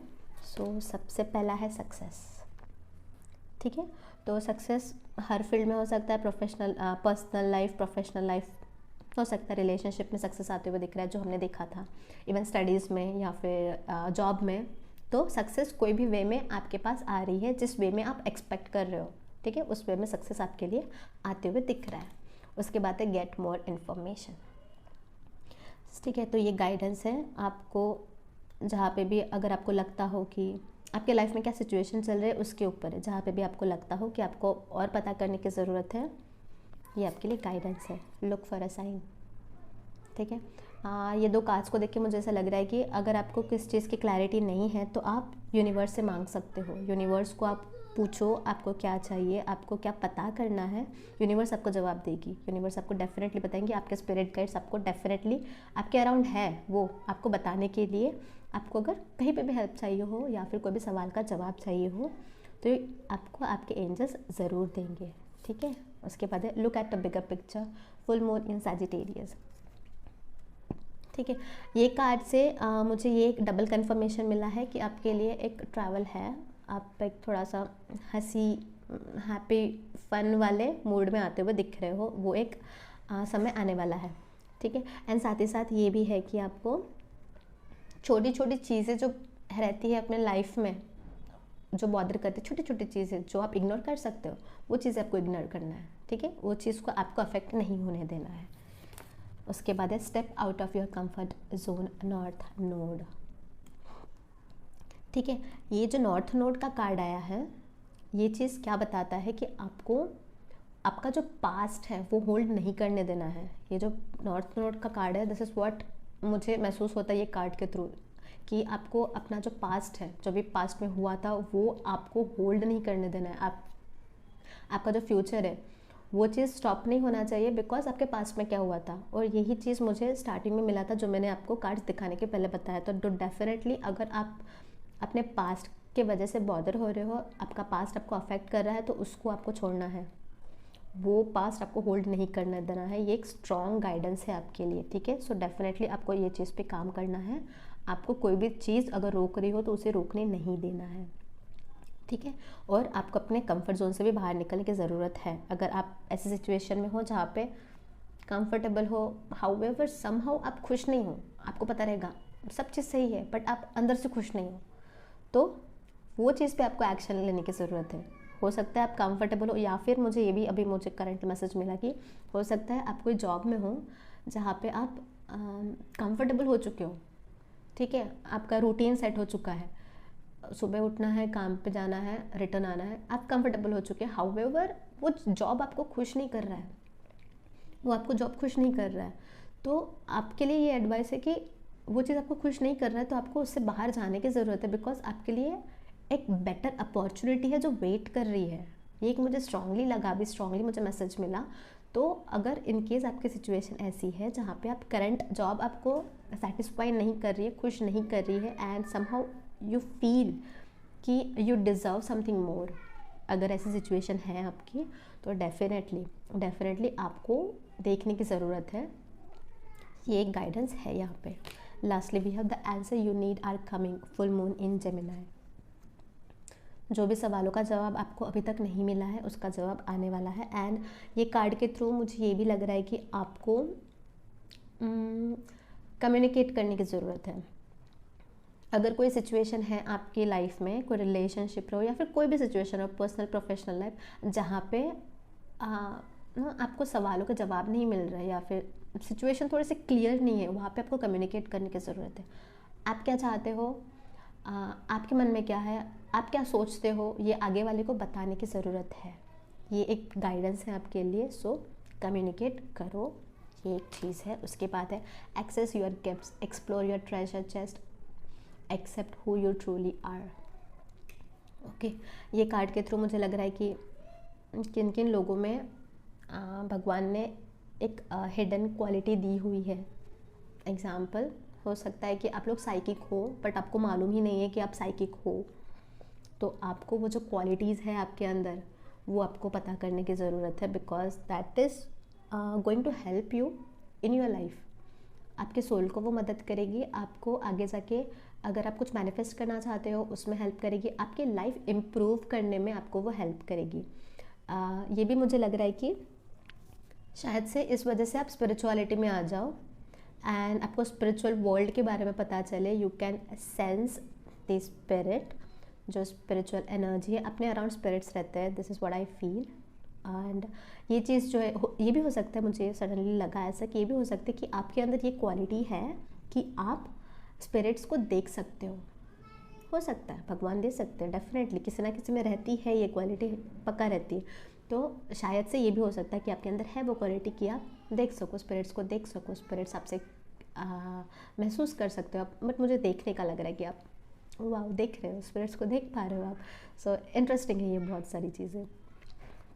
सो सबसे पहला है सक्सेस। ठीक है, तो सक्सेस हर फील्ड में हो सकता है, professional, personal life, professional life हो सकता है। रिलेशनशिप में सक्सेस आते हुए दिख रहा है जो हमने देखा था, इवन स्टडीज़ में या फिर जॉब में। तो सक्सेस कोई भी वे में आपके पास आ रही है, जिस वे में आप एक्सपेक्ट कर रहे हो, ठीक है, उस वे में सक्सेस आपके लिए आते हुए दिख रहा है। उसके बाद है गेट मोर इन्फॉर्मेशन। ठीक है, तो ये गाइडेंस है आपको, जहाँ पे भी अगर आपको लगता हो कि आपके लाइफ में क्या सिचुएशन चल रही है उसके ऊपर है, जहाँ पे भी आपको लगता हो कि आपको और पता करने की ज़रूरत है, ये आपके लिए गाइडेंस है। Look for a sign. ठीक है, ये दो कार्ड्स को देख के मुझे ऐसा लग रहा है कि अगर आपको किस चीज़ की क्लैरिटी नहीं है तो आप यूनिवर्स से मांग सकते हो। यूनिवर्स को आप पूछो आपको क्या चाहिए, आपको क्या पता करना है, यूनिवर्स आपको जवाब देगी। यूनिवर्स आपको डेफिनेटली बताएंगे, आपके स्पिरिट गाइड्स आपको डेफिनेटली आपके अराउंड है, वो आपको बताने के लिए। आपको अगर कहीं पे भी हेल्प चाहिए हो या फिर कोई भी सवाल का जवाब चाहिए हो तो आपको आपके एंजल्स ज़रूर देंगे। ठीक है, उसके बाद है look at the bigger picture, full moon in Sagittarius. ठीक है, ये कार्ड से मुझे ये एक डबल कंफर्मेशन मिला है कि आपके लिए एक ट्रैवल है। आप एक थोड़ा सा हंसी, हैप्पी, फन वाले मूड में आते हुए दिख रहे हो, वो एक समय आने वाला है। ठीक है, एंड साथ ही साथ ये भी है कि आपको छोटी छोटी चीज़ें जो रहती है अपने लाइफ में, जो बॉदर करती है, छोटी छोटी चीज़ें जो आप इग्नोर कर सकते हो, वो चीज़ आपको इग्नोर करना है। ठीक है, वो चीज़ को आपको अफेक्ट नहीं होने देना है। उसके बाद है step out of your comfort zone, north node. ठीक है, ये जो नॉर्थ नोड का कार्ड आया है, ये चीज़ क्या बताता है कि आपको आपका जो पास्ट है वो होल्ड नहीं करने देना है। ये जो नॉर्थ नोड का कार्ड है, दिस इज़ व्हाट मुझे महसूस होता है ये कार्ड के थ्रू, कि आपको अपना जो पास्ट है, जो भी पास्ट में हुआ था, वो आपको होल्ड नहीं करने देना है। आपका जो फ्यूचर है वो चीज़ स्टॉप नहीं होना चाहिए, बिकॉज आपके पास्ट में क्या हुआ था। और यही चीज़ मुझे स्टार्टिंग में मिला था, जो मैंने आपको कार्ड्स दिखाने के पहले बताया। तो डेफिनेटली अगर आप अपने पास्ट के वजह से बॉदर हो रहे हो, आपका पास्ट आपको अफेक्ट कर रहा है, तो उसको आपको छोड़ना है, वो पास्ट आपको होल्ड नहीं करने देना है। ये एक स्ट्रॉन्ग गाइडेंस है आपके लिए। ठीक है, सो डेफिनेटली आपको ये चीज़ पे काम करना है। आपको कोई भी चीज़ अगर रोक रही हो तो उसे रोकने नहीं देना है। ठीक है, और आपको अपने कंफर्ट जोन से भी बाहर निकलने की ज़रूरत है। अगर आप ऐसी सिचुएशन में हो जहाँ पे कंफर्टेबल हो, हाउएवर समहाउ आप खुश नहीं हो, आपको पता रहेगा सब चीज़ सही है, बट आप अंदर से खुश नहीं हो, तो वो चीज़ पे आपको एक्शन लेने की ज़रूरत है। हो सकता है आप कंफर्टेबल हो, या फिर मुझे ये भी अभी मुझे करंट मैसेज मिला कि हो सकता है आप कोई जॉब में हो जहाँ पे आप कंफर्टेबल हो चुके हो। ठीक है, आपका रूटीन सेट हो चुका है, सुबह उठना है, काम पे जाना है, रिटर्न आना है, आप कंफर्टेबल हो चुके हैं। हाउएवर वो जॉब आपको खुश नहीं कर रहा है, वो आपको जॉब खुश नहीं कर रहा है, तो आपके लिए ये एडवाइस है कि वो चीज़ आपको खुश नहीं कर रहा है तो आपको उससे बाहर जाने की ज़रूरत है, बिकॉज आपके लिए एक बेटर अपॉर्चुनिटी है जो वेट कर रही है। ये एक मुझे स्ट्रांगली लगा, अभी स्ट्रांगली मुझे मैसेज मिला। तो अगर इन केस आपकी सिचुएशन ऐसी है जहाँ पे आप करंट जॉब आपको सेटिस्फाई नहीं कर रही है, खुश नहीं कर रही है, एंड समहाउ यू फील कि यू डिज़र्व समथिंग मोर, अगर ऐसी सिचुएशन है आपकी, तो डेफिनेटली आपको देखने की ज़रूरत है। ये एक गाइडेंस है यहाँ पे। Lastly we have the answer you need are coming, full moon in Gemini. जो भी सवालों का जवाब आपको अभी तक नहीं मिला है उसका जवाब आने वाला है। एंड ये कार्ड के थ्रू मुझे ये भी लग रहा है कि आपको कम्युनिकेट करने की ज़रूरत है। अगर कोई सिचुएशन है आपकी लाइफ में, कोई रिलेशनशिप हो या फिर कोई भी सिचुएशन हो, पर्सनल प्रोफेशनल लाइफ, जहाँ पे आपको सवालों का जवाब नहीं मिल रहा है या फिर सिचुएशन थोड़ी सी क्लियर नहीं है, वहाँ पे आपको कम्युनिकेट करने की ज़रूरत है। आप क्या चाहते हो, आपके मन में क्या है, आप क्या सोचते हो, ये आगे वाले को बताने की ज़रूरत है। ये एक गाइडेंस है आपके लिए। सो कम्युनिकेट करो, ये एक चीज़ है। उसके बाद है access your gifts, explore your treasure chest, accept who you truly are. Okay, ये कार्ड के थ्रू मुझे लग रहा है कि किन किन लोगों में भगवान ने एक हिडन क्वालिटी दी हुई है। एग्जाम्पल हो सकता है कि आप लोग साइकिक हो बट आपको मालूम ही नहीं है कि आप साइकिक हो, तो आपको वो जो क्वालिटीज़ है आपके अंदर वो आपको पता करने की ज़रूरत है, because that is going to help you in your life. आपके सोल को वो मदद करेगी, आपको आगे जाके अगर आप कुछ मैनिफेस्ट करना चाहते हो उसमें हेल्प करेगी, आपकी लाइफ इम्प्रूव करने में आपको वो हेल्प करेगी। ये भी मुझे लग रहा है कि शायद से इस वजह से आप स्पिरिचुअलिटी में आ जाओ एंड आपको स्पिरिचुअल वर्ल्ड के बारे में पता चले। You can sense the spirit, जो स्पिरिचुअल एनर्जी है, अपने अराउंड स्पिरिट्स रहते हैं। This is what I feel. And ये चीज़ जो है, ये भी हो सकता है, मुझे सडनली लगा ऐसा कि ये भी हो सकता है कि आपके अंदर ये क्वालिटी है कि आप स्पिरिट्स को देख सकते हो सकता है भगवान दे सकते हैं, डेफिनेटली किसी ना किसी में रहती है ये क्वालिटी, पक्का रहती है। तो शायद से ये भी हो सकता है कि आपके अंदर है वो क्वालिटी कि आप देख सको, स्पिरिट्स को देख सको, स्पिरिट्स आपसे महसूस कर सकते हो आप। बट मुझे देखने का लग रहा है कि आप वाह देख रहे हो, स्पिरिट्स को देख पा रहे हो आप। सो इंटरेस्टिंग है ये बहुत सारी चीज़ें।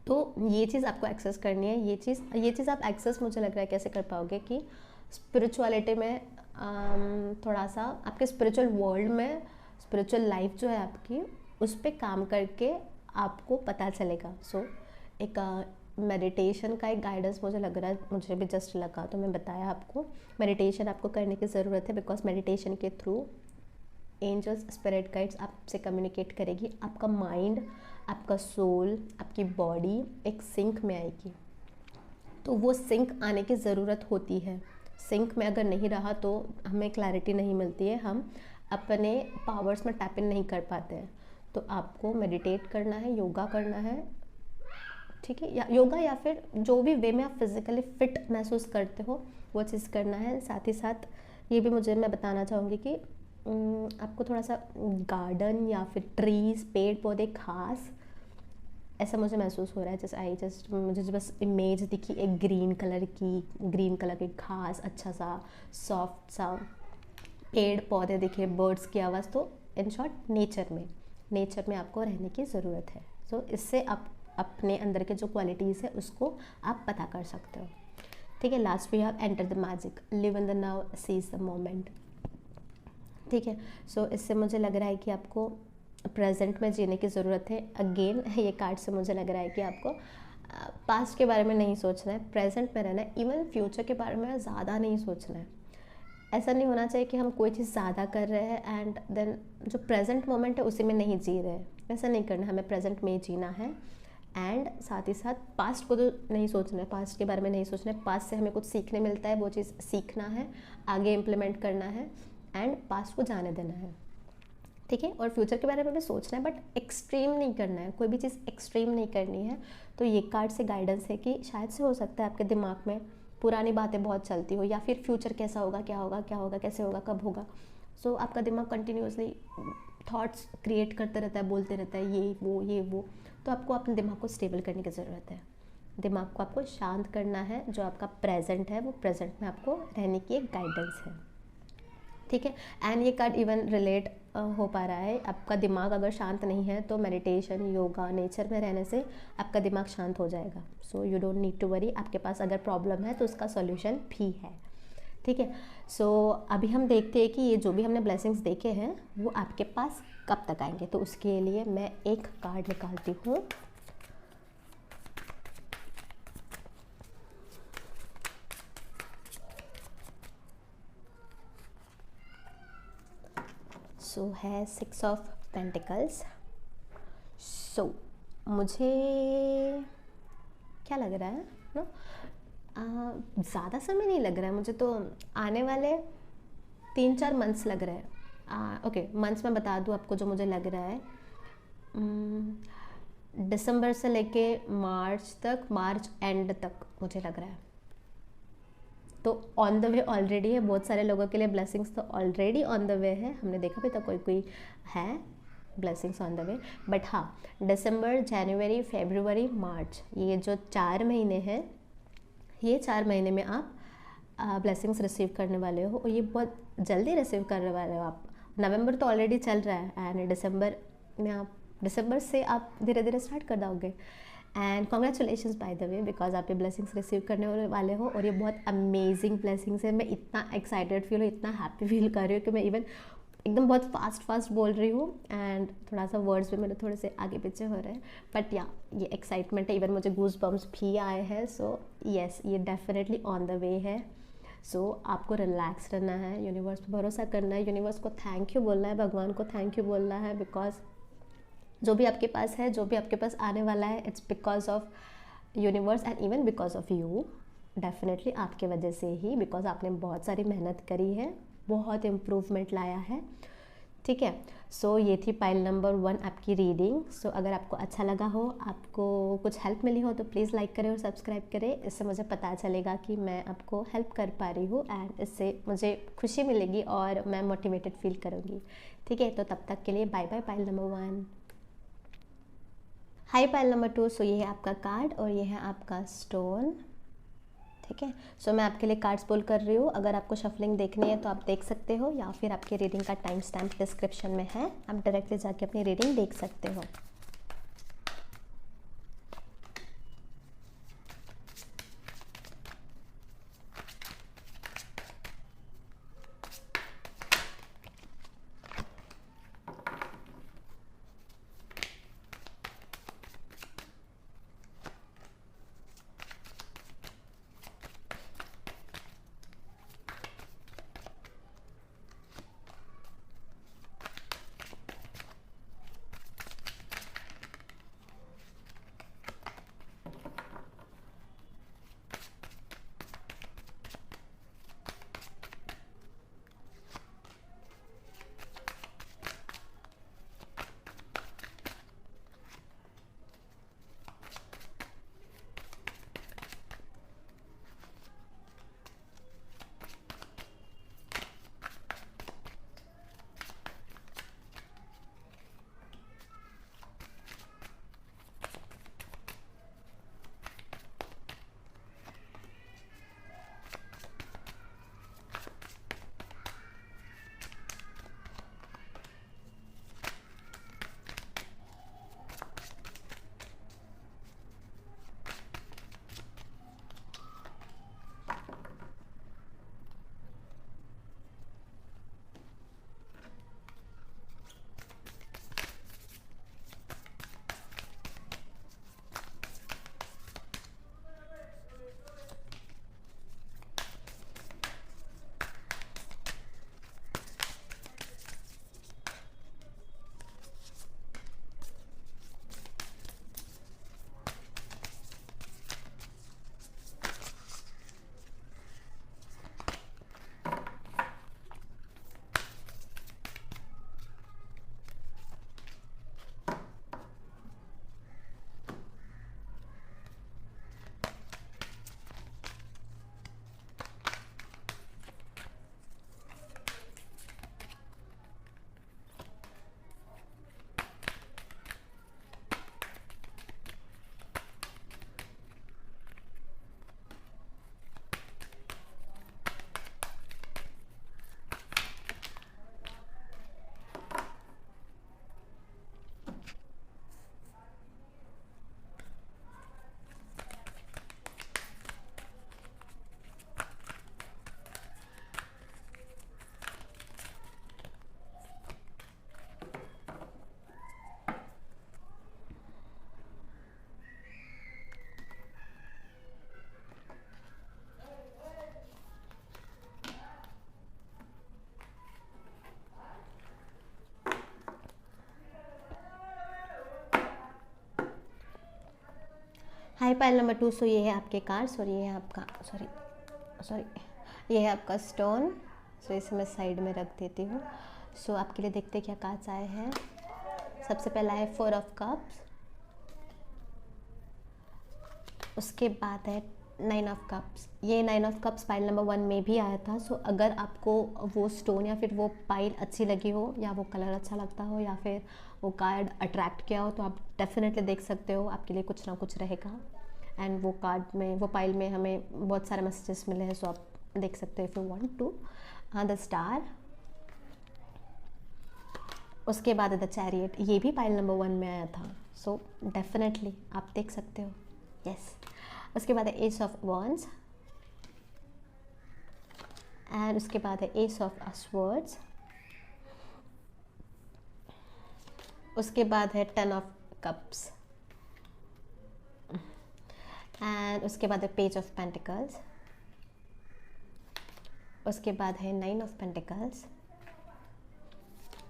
तो ये चीज़ आपको एक्सेस करनी है। ये चीज़ आप एक्सेस मुझे लग रहा है कैसे कर पाओगे कि स्पिरिचुअलिटी में थोड़ा सा आपके स्पिरिचुअल वर्ल्ड में, स्पिरिचुअल लाइफ जो है आपकी, उस पर काम करके आपको पता चलेगा। सो एक मेडिटेशन का एक गाइडेंस मुझे लग रहा है, मुझे भी जस्ट लगा तो मैं बताया आपको। मेडिटेशन आपको करने की ज़रूरत है, बिकॉज मेडिटेशन के थ्रू एंजल्स, स्पिरिट गाइड्स आपसे कम्युनिकेट करेगी। आपका माइंड, आपका सोल, आपकी बॉडी एक सिंक में आएगी। तो वो सिंक आने की ज़रूरत होती है। सिंक में अगर नहीं रहा तो हमें क्लैरिटी नहीं मिलती है, हम अपने पावर्स में टैप इन नहीं कर पाते हैं। तो आपको मेडिटेट करना है, योगा करना है, ठीक है, या योगा या फिर जो भी वे में आप फिज़िकली फिट महसूस करते हो वो चीज़ करना है। साथ ही साथ ये भी मैं बताना चाहूँगी कि आपको थोड़ा सा गार्डन या फिर ट्रीज़, पेड़ पौधे, घास, ऐसा मुझे महसूस हो रहा है। मुझे बस इमेज दिखी एक ग्रीन कलर की घास, अच्छा सा सॉफ्ट सा पेड़ पौधे दिखे, बर्ड्स की आवाज़। तो इन शॉर्ट नेचर में आपको रहने की ज़रूरत है। सो इससे आप अपने अंदर के जो क्वालिटीज़ है उसको आप पता कर सकते हो, ठीक है। Last we have enter the magic, live in the now, seize the moment, ठीक है। सो इससे मुझे लग रहा है कि आपको प्रेजेंट में जीने की ज़रूरत है। अगेन ये कार्ड से मुझे लग रहा है कि आपको पास्ट के बारे में नहीं सोचना है, प्रेजेंट में रहना है। इवन फ्यूचर के बारे में ज़्यादा नहीं सोचना है। ऐसा नहीं होना चाहिए कि हम कोई चीज़ ज़्यादा कर रहे हैं एंड देन जो प्रेजेंट मोमेंट है उसी में नहीं जी रहे हैं। ऐसा नहीं करना, हमें प्रेजेंट में ही जीना है। एंड साथ ही साथ पास्ट को तो नहीं सोचना है, पास्ट के बारे में नहीं सोचना है। पास्ट से हमें कुछ सीखने मिलता है, वो चीज़ सीखना है, आगे इम्प्लीमेंट करना है एंड पास्ट को जाने देना है, ठीक है। और फ्यूचर के बारे में भी सोचना है बट एक्सट्रीम नहीं करना है, कोई भी चीज़ एक्सट्रीम नहीं करनी है। तो ये कार्ड से गाइडेंस है कि शायद से हो सकता है आपके दिमाग में पुरानी बातें बहुत चलती हो, या फिर फ्यूचर कैसा होगा, क्या होगा, कैसे होगा, कब होगा। सो आपका दिमाग कंटिन्यूसली थॉट्स क्रिएट करते रहता है, बोलते रहता है ये वो। तो आपको अपने दिमाग को स्टेबल करने की ज़रूरत है। दिमाग को आपको शांत करना है। जो आपका प्रेजेंट है वो प्रेजेंट में आपको रहने की एक गाइडेंस है, ठीक है। एंड ये कार्ड इवन रिलेट हो पा रहा है। आपका दिमाग अगर शांत नहीं है तो मेडिटेशन, योगा, नेचर में रहने से आपका दिमाग शांत हो जाएगा। So you don't need to worry. आपके पास अगर प्रॉब्लम है तो उसका सॉल्यूशन भी है, ठीक है। सो अभी हम देखते हैं कि ये जो भी हमने ब्लेसिंग्स देखे हैं वो आपके पास कब तक आएंगे। तो उसके लिए मैं एक कार्ड निकालती हूँ। सो है 6 ऑफ पेंटिकल्स। सो मुझे क्या लग रहा है ना, ज़्यादा समय नहीं लग रहा है मुझे, तो आने वाले 3-4 मंथ्स लग रहे हैं। ओके, मंथ्स में बता दूँ आपको जो मुझे लग रहा है। दिसंबर से लेके मार्च एंड तक मुझे लग रहा है। तो ऑन द वे ऑलरेडी है, बहुत सारे लोगों के लिए ब्लेसिंग्स तो ऑलरेडी ऑन द वे है। हमने देखा भी था कोई है, blessings on the way. But हाँ, दिसंबर, जनवरी, फरवरी, मार्च, ये जो 4 महीने हैं, ये 4 महीने में आप ब्लेसिंग्स रिसीव करने वाले हो, और ये बहुत जल्दी रिसीव करने वाले हो आप। नवंबर तो ऑलरेडी चल रहा है, एंड दिसंबर से आप धीरे धीरे स्टार्ट कर दोगे। And congratulations by the way, because आप ये ब्लेसिंग्स रिसीव करने वाले हो, और ये बहुत अमेजिंग ब्लेसिंग्स है। मैं इतना एक्साइटेड फील हूँ, इतना हैप्पी फील कर रही हूँ कि मैं इवन एकदम बहुत फास्ट बोल रही हूँ, एंड थोड़ा सा वर्ड्स भी मेरे थोड़े से आगे पीछे हो रहे हैं, बट या ये एक्साइटमेंट है, इवन मुझे गूज बम्स भी आए हैं। सो येस, ये डेफिनेटली ऑन द वे है। सो आपको रिलैक्स रहना है, यूनिवर्स पर भरोसा करना है, यूनिवर्स को थैंक यू बोलना है, भगवान को थैंक यू बोलना है, बिकॉज जो भी आपके पास है, जो भी आपके पास आने वाला है, it's because of universe and even because of you. Definitely आपके वजह से ही, बिकॉज आपने बहुत सारी मेहनत करी है, बहुत इम्प्रूवमेंट लाया है, ठीक है। सो ये थी पाइल नंबर 1 आपकी रीडिंग। सो अगर आपको अच्छा लगा हो, आपको कुछ हेल्प मिली हो, तो प्लीज़ लाइक करें और सब्सक्राइब करें। इससे मुझे पता चलेगा कि मैं आपको हेल्प कर पा रही हूँ, एंड इससे मुझे खुशी मिलेगी और मैं मोटिवेटेड फील करूँगी, ठीक है। तो तब तक के लिए बाय बाय पाइल नंबर 1। हाय पाइल नंबर 2। सो ये है आपका कार्ड और ये है आपका स्टोन, ठीक है। सो मैं आपके लिए कार्ड्स पुल कर रही हूँ। अगर आपको शफलिंग देखनी है तो आप देख सकते हो, या फिर आपकी रीडिंग का टाइम स्टैम्प डिस्क्रिप्शन में है, आप डायरेक्टली जाके अपनी रीडिंग देख सकते हो। हाय पाइल नंबर 2। सो ये है आपके कार्ड्स और ये है आपका ये है आपका स्टोन। सो इसे मैं साइड में रख देती हूँ। सो आपके लिए देखते क्या कार्ड्स आए हैं। सबसे पहला है 4 ऑफ कप्स, उसके बाद है 9 ऑफ कप्स, ये 9 ऑफ कप्स पाइल नंबर 1 में भी आया था। सो अगर आपको वो स्टोन या फिर वो पाइल अच्छी लगी हो, या वो कलर अच्छा लगता हो, या फिर वो कार्ड अट्रैक्ट किया हो, तो आप डेफिनेटली देख सकते हो, आपके लिए कुछ ना कुछ रहेगा। एंड वो कार्ड में, वो पाइल में हमें बहुत सारे मैसेजेस मिले हैं, सो आप देख सकते हो if you want to. The star, उसके बाद द चैरियट, ये भी पाइल नंबर 1 में आया था। सो डेफिनेटली आप देख सकते हो, यस। उसके बाद है एस ऑफ वॉन्ड्स, एंड उसके बाद है एस ऑफ स्वर्ड्स, उसके बाद है 10 ऑफ कप्स, एंड उसके बाद है पेज ऑफ पेंटिकल्स, उसके बाद है 9 of pentacles,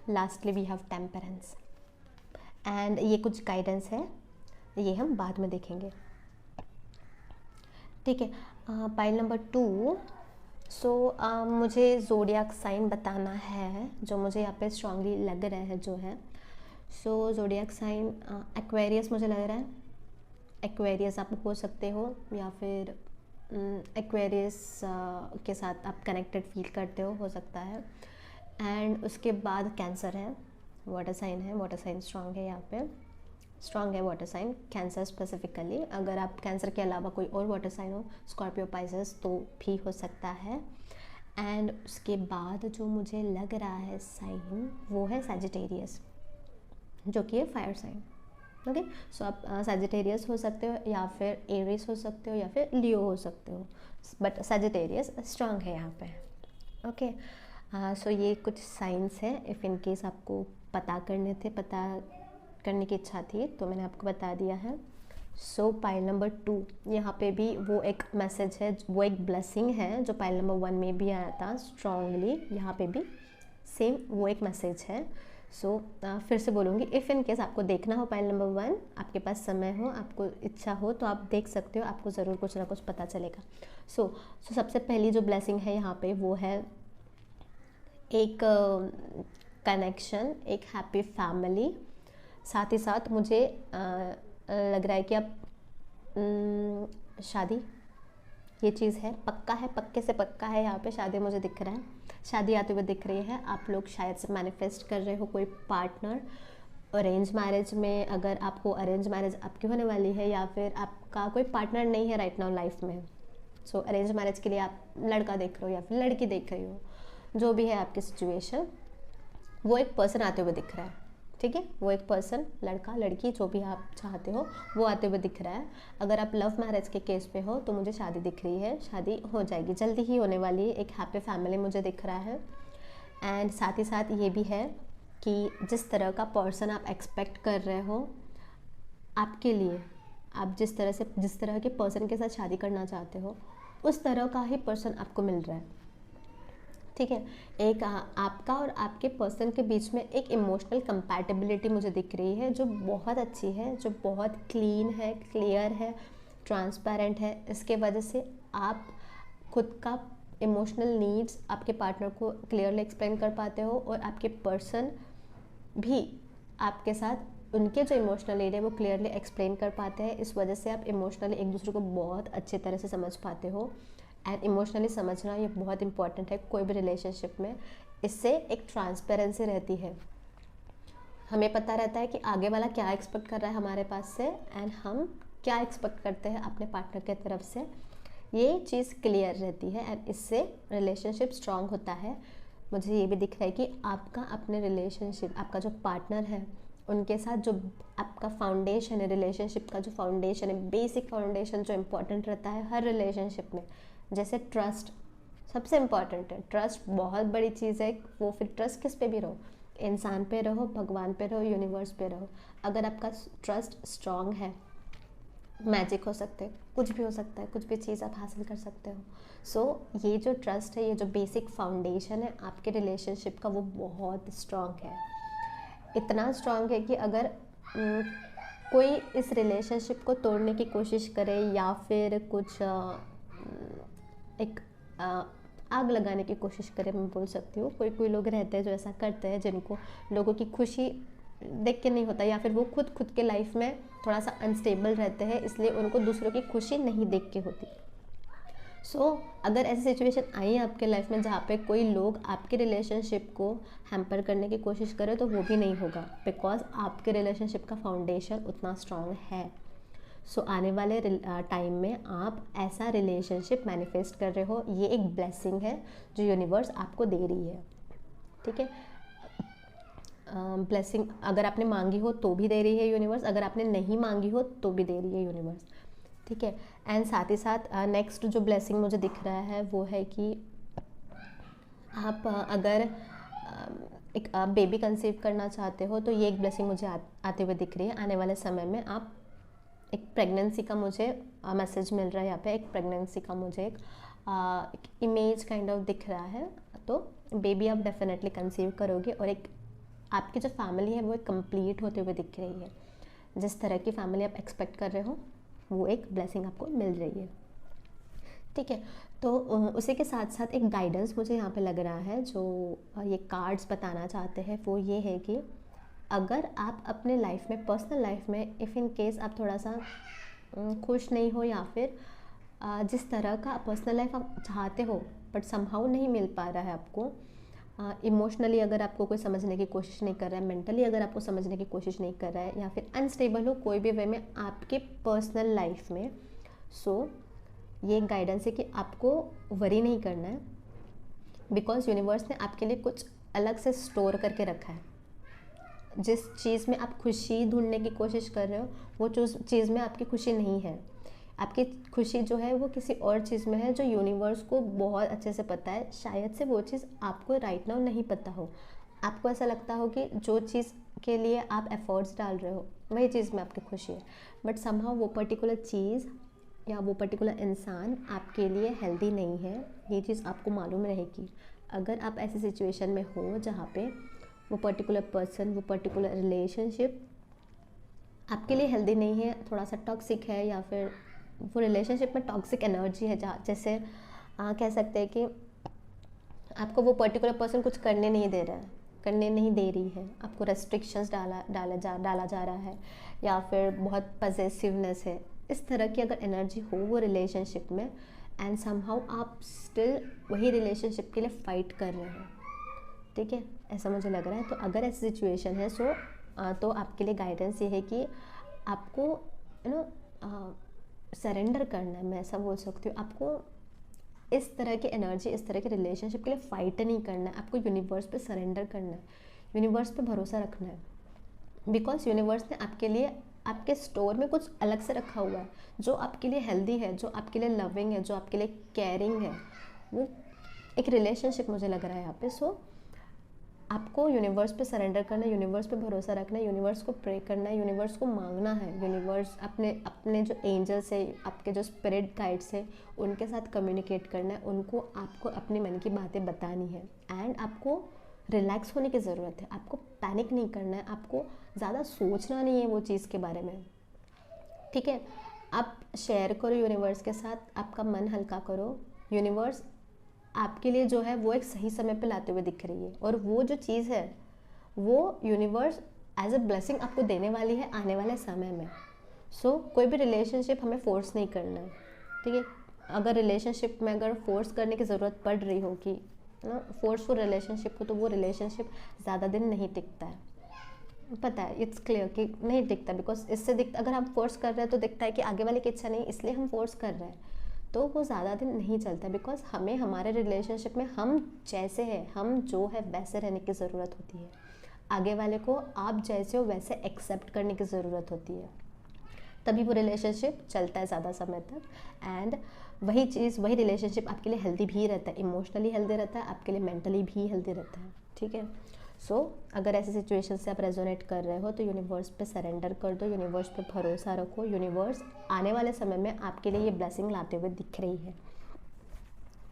lastly we have temperance. And ये कुछ गाइडेंस है, ये हम बाद में देखेंगे, ठीक है। पाइल नंबर 2, सो मुझे ज़ोडियाक साइन बताना है, जो मुझे यहाँ पे स्ट्रांगली लग रहा है जो है। सो ज़ोडियाक साइन एक्वेरियस मुझे लग रहा है, एक्वेरियस आप हो सकते हो, या फिर एक्वेरियस के साथ आप कनेक्टेड फील करते हो सकता है। एंड उसके बाद कैंसर है, वाटर साइन है, वाटर साइन स्ट्रांग है, यहाँ पे स्ट्रांग है वाटर साइन, कैंसर स्पेसिफिकली। अगर आप कैंसर के अलावा कोई और वाटर साइन हो, स्कॉर्पियो, पाइसेस, तो भी हो सकता है। एंड उसके बाद जो मुझे लग रहा है साइन, वो है सैजिटेरियस, जो कि है फायर साइन, ओके। सो आप सैजिटेरियस हो सकते हो, या फिर एरिस हो सकते हो, या फिर लियो हो सकते हो, बट सैजिटेरियस स्ट्रांग है यहाँ पे, ओके। सो ये कुछ साइंस है, इफ़ इन केस आपको पता करने की इच्छा थी तो मैंने आपको बता दिया है। सो पाइल नंबर 2, यहाँ पे भी वो एक मैसेज है, वो एक ब्लेसिंग है जो पाइल नंबर 1 में भी आया था स्ट्रांगली, यहाँ पे भी सेम वो एक मैसेज है। सो फिर से बोलूँगी, इफ़ इन केस आपको देखना हो पाइल नंबर 1, आपके पास समय हो, आपको इच्छा हो, तो आप देख सकते हो, आपको ज़रूर कुछ ना कुछ पता चलेगा। सो सबसे पहली जो ब्लेसिंग है यहाँ पे वो है एक कनेक्शन, एक हैप्पी फैमिली। साथ ही साथ मुझे लग रहा है कि अब शादी, ये चीज़ है, पक्का है, पक्के से पक्का है, यहाँ पे शादी मुझे दिख रहा है, शादी आते हुए दिख रही है। आप लोग शायद से मैनिफेस्ट कर रहे हो कोई पार्टनर अरेंज मैरिज में। अगर आपको अरेंज मैरिज आपकी होने वाली है, या फिर आपका कोई पार्टनर नहीं है राइट नाउ लाइफ में, सो अरेंज मैरिज के लिए आप लड़का देख रहे हो या फिर लड़की देख रही हो, जो भी है आपकी सिचुएशन, वो एक पर्सन आते हुए दिख रहा है, ठीक है। वो एक पर्सन, लड़का लड़की जो भी आप चाहते हो, वो आते हुए दिख रहा है। अगर आप लव मैरिज के केस पे हो तो मुझे शादी दिख रही है, शादी हो जाएगी, जल्दी ही होने वाली है, एक हैप्पी फैमिली मुझे दिख रहा है। एंड साथ ही साथ ये भी है कि जिस तरह का पर्सन आप एक्सपेक्ट कर रहे हो आपके लिए, आप जिस तरह के पर्सन के साथ शादी करना चाहते हो, उस तरह का ही पर्सन आपको मिल रहा है, ठीक है। एक आपका और आपके पर्सन के बीच में एक इमोशनल कंपैटिबिलिटी मुझे दिख रही है, जो बहुत अच्छी है, जो बहुत क्लीन है, क्लियर है, ट्रांसपेरेंट है। इसके वजह से आप खुद का इमोशनल नीड्स आपके पार्टनर को क्लियरली एक्सप्लेन कर पाते हो, और आपके पर्सन भी आपके साथ उनके जो इमोशनल नीड है वो क्लियरली एक्सप्लेन कर पाते हैं। इस वजह से आप इमोशनली एक दूसरे को बहुत अच्छी तरह से समझ पाते हो। एंड इमोशनली समझना ये बहुत इंपॉर्टेंट है कोई भी रिलेशनशिप में। इससे एक ट्रांसपेरेंसी रहती है, हमें पता रहता है कि आगे वाला क्या एक्सपेक्ट कर रहा है हमारे पास से, एंड हम क्या एक्सपेक्ट करते हैं अपने पार्टनर की तरफ से। ये चीज़ क्लियर रहती है, एंड इससे रिलेशनशिप स्ट्रांग होता है। मुझे ये भी दिख रहा है कि आपका अपने रिलेशनशिप, आपका जो पार्टनर है उनके साथ जो आपका फाउंडेशन है, रिलेशनशिप का जो फाउंडेशन है, बेसिक फाउंडेशन जो इम्पोर्टेंट रहता है हर रिलेशनशिप में, जैसे ट्रस्ट सबसे इम्पॉर्टेंट है। ट्रस्ट बहुत बड़ी चीज़ है, वो फिर ट्रस्ट किस पे भी रहो, इंसान पे रहो, भगवान पे रहो, यूनिवर्स पे रहो। अगर आपका ट्रस्ट स्ट्रांग है, मैजिक हो सकते हैं, कुछ भी हो सकता है, कुछ भी चीज़ आप हासिल कर सकते हो। सो ये जो ट्रस्ट है, ये जो बेसिक फाउंडेशन है आपके रिलेशनशिप का, वो बहुत स्ट्रांग है। इतना स्ट्रांग है कि अगर कोई इस रिलेशनशिप को तोड़ने की कोशिश करे, या फिर कुछ एक आग लगाने की कोशिश करे, मैं बोल सकती हूँ। कोई लोग रहते हैं जो ऐसा करते हैं, जिनको लोगों की खुशी देख के नहीं होता, या फिर वो खुद के लाइफ में थोड़ा सा अनस्टेबल रहते हैं, इसलिए उनको दूसरों की खुशी नहीं देख के होती। अगर ऐसी सिचुएशन आई है आपके लाइफ में जहाँ पे कोई लोग आपके रिलेशनशिप को हैम्पर करने की कोशिश करें, तो वो भी नहीं होगा, बिकॉज आपके रिलेशनशिप का फाउंडेशन उतना स्ट्रांग है। आने वाले टाइम में आप ऐसा रिलेशनशिप मैनिफेस्ट कर रहे हो, ये एक ब्लेसिंग है जो यूनिवर्स आपको दे रही है। ठीक है, ब्लेसिंग अगर आपने मांगी हो तो भी दे रही है यूनिवर्स, अगर आपने नहीं मांगी हो तो भी दे रही है यूनिवर्स। ठीक है, एंड साथ ही साथ नेक्स्ट जो ब्लेसिंग मुझे दिख रहा है वो है कि आप अगर एक बेबी कंसीव करना चाहते हो तो ये एक ब्लेसिंग मुझे आते हुए दिख रही है। आने वाले समय में आप एक प्रेगनेंसी का मुझे मैसेज मिल रहा है यहाँ पे, एक प्रेगनेंसी का मुझे एक इमेज काइंड ऑफ दिख रहा है। तो बेबी आप डेफिनेटली कंसीव करोगे और एक आपकी जो फैमिली है वो एक कंप्लीट होते हुए दिख रही है। जिस तरह की फैमिली आप एक्सपेक्ट कर रहे हो वो एक ब्लेसिंग आपको मिल रही है। ठीक है, तो उसी के साथ साथ एक गाइडेंस मुझे यहाँ पे लग रहा है जो ये कार्ड्स बताना चाहते हैं, वो ये है कि अगर आप अपने लाइफ में, पर्सनल लाइफ में इफ़ इन केस आप थोड़ा सा खुश नहीं हो, या फिर जिस तरह का पर्सनल लाइफ आप चाहते हो बट समहाउ नहीं मिल पा रहा है आपको, इमोशनली अगर आपको कोई समझने की कोशिश नहीं कर रहा है, मेंटली अगर आपको समझने की कोशिश नहीं कर रहा है, या फिर अनस्टेबल हो कोई भी वे में आपके पर्सनल लाइफ में, ये एक गाइडेंस है कि आपको वरी नहीं करना है, बिकॉज यूनिवर्स ने आपके लिए कुछ अलग से स्टोर करके रखा है। जिस चीज़ में आप खुशी ढूंढने की कोशिश कर रहे हो वो चीज़ में आपकी खुशी नहीं है। आपकी खुशी जो है वो किसी और चीज़ में है जो यूनिवर्स को बहुत अच्छे से पता है। शायद से वो चीज़ आपको राइट नाउ नहीं पता हो, आपको ऐसा लगता हो कि जो चीज़ के लिए आप एफर्ट्स डाल रहे हो वही चीज़ में आपकी खुशी है, बट समहाउ वो पर्टिकुलर चीज़ या वो पर्टिकुलर इंसान आपके लिए हेल्दी नहीं है। ये चीज़ आपको मालूम रहेगी। अगर आप ऐसी सिचुएशन में हो जहाँ पे वो पर्टिकुलर पर्सन, वो पर्टिकुलर रिलेशनशिप आपके लिए हेल्दी नहीं है, थोड़ा सा टॉक्सिक है, या फिर वो रिलेशनशिप में टॉक्सिक एनर्जी है, जहाँ जैसे कह सकते हैं कि आपको वो पर्टिकुलर पर्सन कुछ करने नहीं दे रहा है, करने नहीं दे रही है, आपको रेस्ट्रिक्शंस डाला जा रहा है, या फिर बहुत पजेसिवनेस है, इस तरह की अगर एनर्जी हो वो रिलेशनशिप में, एंड समहाउ आप स्टिल वही रिलेशनशिप के लिए फाइट कर रहे हो। ठीक है, ऐसा मुझे लग रहा है। तो अगर ऐसी सिचुएशन है तो आपके लिए गाइडेंस ये है कि आपको सरेंडर करना है, मैं ऐसा बोल सकती हूँ। आपको इस तरह की एनर्जी, इस तरह के रिलेशनशिप के लिए फ़ाइट नहीं करना है, आपको यूनिवर्स पे सरेंडर करना है, यूनिवर्स पे भरोसा रखना है, बिकॉज यूनिवर्स ने आपके लिए आपके स्टोर में कुछ अलग से रखा हुआ है जो आपके लिए हेल्दी है, जो आपके लिए लविंग है, जो आपके लिए केयरिंग है। वो एक रिलेशनशिप मुझे लग रहा है यहाँ पे। आपको यूनिवर्स पे सरेंडर करना है, यूनिवर्स पे भरोसा रखना है, यूनिवर्स को प्रे करना है, यूनिवर्स को मांगना है, यूनिवर्स अपने जो एंजल्स है, आपके जो स्पिरिट गाइड्स है, उनके साथ कम्युनिकेट करना है, उनको आपको अपने मन की बातें बतानी है, एंड आपको रिलैक्स होने की ज़रूरत है। आपको पैनिक नहीं करना है, आपको ज़्यादा सोचना नहीं है वो चीज़ के बारे में। ठीक है, आप शेयर करो यूनिवर्स के साथ, आपका मन हल्का करो। यूनिवर्स आपके लिए जो है वो एक सही समय पे लाते हुए दिख रही है, और वो जो चीज़ है वो यूनिवर्स एज अ ब्लेसिंग आपको देने वाली है आने वाले समय में। कोई भी रिलेशनशिप हमें फोर्स नहीं करना है। ठीक है, अगर रिलेशनशिप में अगर फोर्स करने की ज़रूरत पड़ रही हो कि फोर्सफुल रिलेशनशिप हो, तो वो रिलेशनशिप ज़्यादा दिन नहीं टिकता है। पता है, इट्स क्लियर कि नहीं दिखता, बिकॉज इससे दिखता, अगर हम फोर्स कर रहे हैं तो दिखता है कि आगे वाले की इच्छा नहीं, इसलिए हम फोर्स कर रहे हैं, तो वो ज़्यादा दिन नहीं चलता। बिकॉज हमें हमारे रिलेशनशिप में हम जैसे हैं, हम जो है वैसे रहने की ज़रूरत होती है। आगे वाले को आप जैसे हो वैसे एक्सेप्ट करने की ज़रूरत होती है, तभी वो रिलेशनशिप चलता है ज़्यादा समय तक। एंड वही चीज़, वही रिलेशनशिप आपके लिए हेल्दी भी रहता है, इमोशनली हेल्दी रहता है, आपके लिए मेंटली भी हेल्दी रहता है। ठीक है, अगर ऐसी सिचुएशन से आप रेजोनेट कर रहे हो तो यूनिवर्स पे सरेंडर कर दो, यूनिवर्स पे भरोसा रखो। यूनिवर्स आने वाले समय में आपके लिए ये ब्लेसिंग लाते हुए दिख रही है।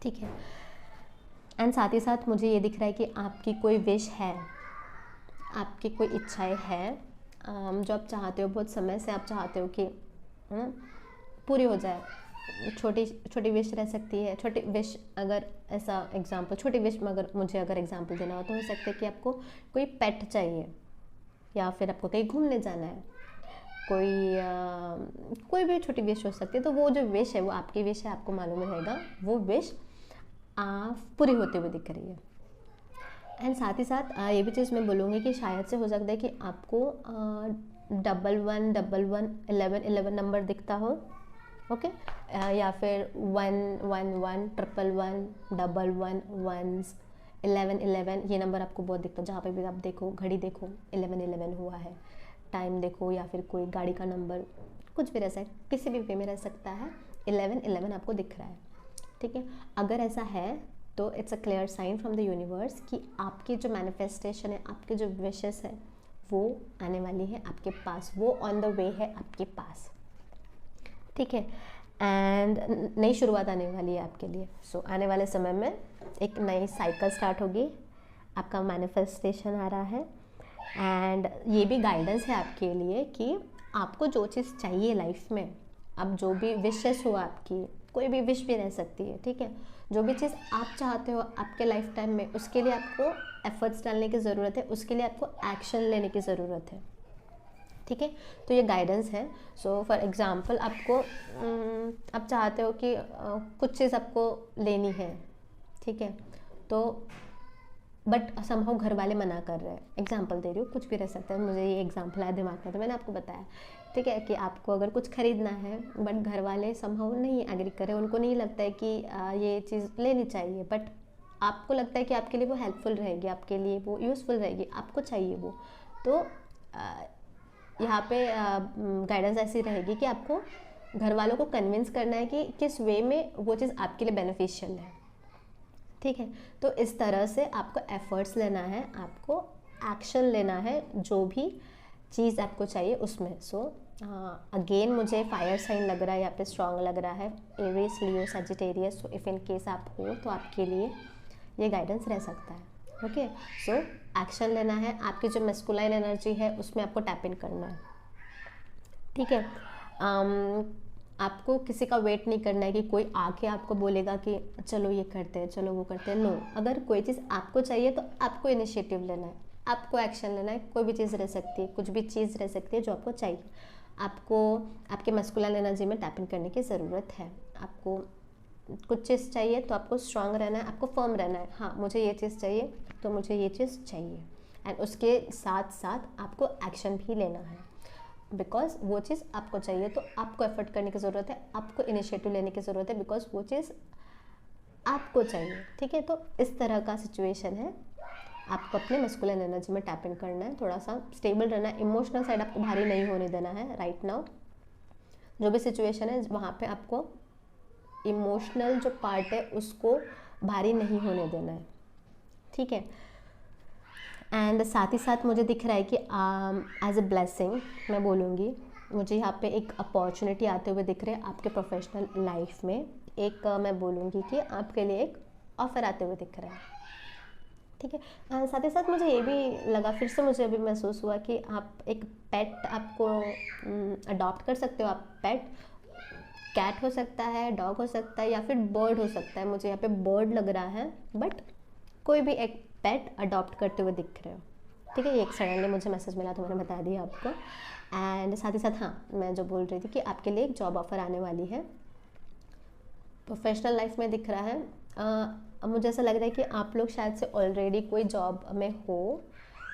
ठीक है, एंड साथ ही साथ मुझे ये दिख रहा है कि आपकी कोई विश है, आपकी कोई इच्छाएं हैं जो आप चाहते हो, बहुत समय से आप चाहते हो कि पूरी हो जाए। छोटी छोटी विश रह सकती है, छोटी विश, अगर ऐसा एग्जांपल, छोटी विश में अगर मुझे एग्जांपल देना हो तो हो सकता है कि आपको कोई पेट चाहिए, या फिर आपको कहीं घूमने जाना है, कोई भी छोटी विश हो सकती है। तो वो जो विश है वो आपकी विश है, आपको मालूम रहेगा वो विश आप पूरी होते हुए दिख रही है। एंड साथ ही साथ ये भी चीज़ मैं बोलूँगी कि शायद से हो सकता है कि आपको 1111 नंबर दिखता हो, ओके, या फिर 111 111 11 ये नंबर आपको बहुत दिखता है। जहाँ पे भी आप देखो, घड़ी देखो 11 हुआ है, टाइम देखो, या फिर कोई गाड़ी का नंबर, कुछ भी रह सकता है, किसी भी वे में रह सकता है, 11 आपको दिख रहा है, ठीक है। अगर ऐसा है तो it's a clear sign from the universe कि आपकी जो मैनिफेस्टेशन है, आपके जो विशेस है वो आने वाली है आपके पास, वो ऑन द वे है आपके पास, ठीक है। एंड नई शुरुआत आने वाली है आपके लिए। सो आने वाले समय में एक नई साइकिल स्टार्ट होगी, आपका मैनिफेस्टेशन आ रहा है। एंड ये भी गाइडेंस है आपके लिए कि आपको जो चीज़ चाहिए लाइफ में, अब जो भी विशेस हो आपकी, कोई भी विश भी रह सकती है, ठीक है, जो भी चीज़ आप चाहते हो आपके लाइफ टाइम में, उसके लिए आपको एफर्ट्स डालने की ज़रूरत है, उसके लिए आपको एक्शन लेने की ज़रूरत है, ठीक है। तो ये गाइडेंस है। सो फॉर एग्ज़ाम्पल आपको आप चाहते हो कि कुछ चीज़ आपको लेनी है, ठीक है, तो बट समहाउ घर वाले मना कर रहे हैं, एग्जाम्पल दे रही हूँ, कुछ भी रह सकता है, मुझे ये एग्जाम्पल आया दिमाग में तो मैंने आपको बताया, ठीक है, कि आपको अगर कुछ खरीदना है बट घर वाले समहाउ नहीं एग्री कर रहे, उनको नहीं लगता है कि ये चीज़ लेनी चाहिए, बट आपको लगता है कि आपके लिए वो हेल्पफुल रहेगी, आपके लिए वो यूज़फुल रहेगी, आपको चाहिए वो, तो यहाँ पे गाइडेंस ऐसी रहेगी कि आपको घर वालों को कन्विंस करना है कि किस वे में वो चीज़ आपके लिए बेनिफिशियल है, ठीक है। तो इस तरह से आपको एफर्ट्स लेना है, आपको एक्शन लेना है जो भी चीज़ आपको चाहिए उसमें। सो अगेन मुझे फायर साइन लग रहा है, यहाँ पे स्ट्रॉन्ग लग रहा है, Aries, Leo, Sagittarius. So if in case आप हो तो आपके लिए ये गाइडेंस रह सकता है, ओके। सो एक्शन लेना है, आपकी जो मस्कुलाइन एनर्जी है उसमें आपको टैप इन करना है, ठीक है। आपको किसी का वेट नहीं करना है कि कोई आके आपको बोलेगा कि चलो ये करते हैं, चलो वो करते हैं, नो। अगर कोई चीज़ आपको चाहिए तो आपको इनिशिएटिव लेना है, आपको एक्शन लेना है। कोई भी चीज़ रह सकती है, कुछ भी चीज़ रह सकती है जो आपको चाहिए, आपको आपके मस्कुलाइन एनर्जी में टैप इन करने की ज़रूरत है। आपको कुछ चीज़ चाहिए तो आपको स्ट्रांग रहना है, आपको फर्म रहना है, हाँ मुझे ये चीज़ चाहिए तो मुझे ये चीज़ चाहिए, एंड उसके साथ साथ आपको एक्शन भी लेना है, बिकॉज वो चीज़ आपको चाहिए तो आपको एफर्ट करने की ज़रूरत है, आपको इनिशिएटिव लेने की ज़रूरत है, बिकॉज वो चीज़ आपको चाहिए, ठीक है। तो इस तरह का सिचुएशन है, आपको अपने मस्कुलिन एनर्जी में टैप इन करना है, थोड़ा सा स्टेबल रहना है, इमोशनल साइड आपको भारी नहीं होने देना है राइट नाउ। जो भी सिचुएशन है वहाँ पे आपको इमोशनल जो पार्ट है उसको भारी नहीं होने देना है, ठीक है। एंड साथ ही साथ मुझे दिख रहा है कि एज अ ब्लेसिंग मैं बोलूँगी, मुझे यहाँ पे एक अपॉर्चुनिटी आते हुए दिख रहे हैं आपके प्रोफेशनल लाइफ में। एक मैं बोलूँगी कि आपके लिए एक ऑफ़र आते हुए दिख रहा है, ठीक है। साथ ही साथ मुझे ये भी लगा, फिर से मुझे अभी महसूस हुआ कि आप एक पेट आपको अडॉप्ट कर सकते हो। आप पेट, कैट हो सकता है, डॉग हो सकता है, या फिर बर्ड हो सकता है। मुझे यहाँ पे बर्ड लग रहा है, बट कोई भी एक पेट अडॉप्ट करते हुए दिख रहे हो, ठीक है। ये एक सडनली मुझे मैसेज मिला तो मैंने बता दिया आपको। एंड साथ ही साथ हाँ, मैं जो बोल रही थी कि आपके लिए एक जॉब ऑफर आने वाली है, प्रोफेशनल लाइफ में दिख रहा है। अब मुझे ऐसा लग रहा है कि आप लोग शायद से ऑलरेडी कोई जॉब में हो,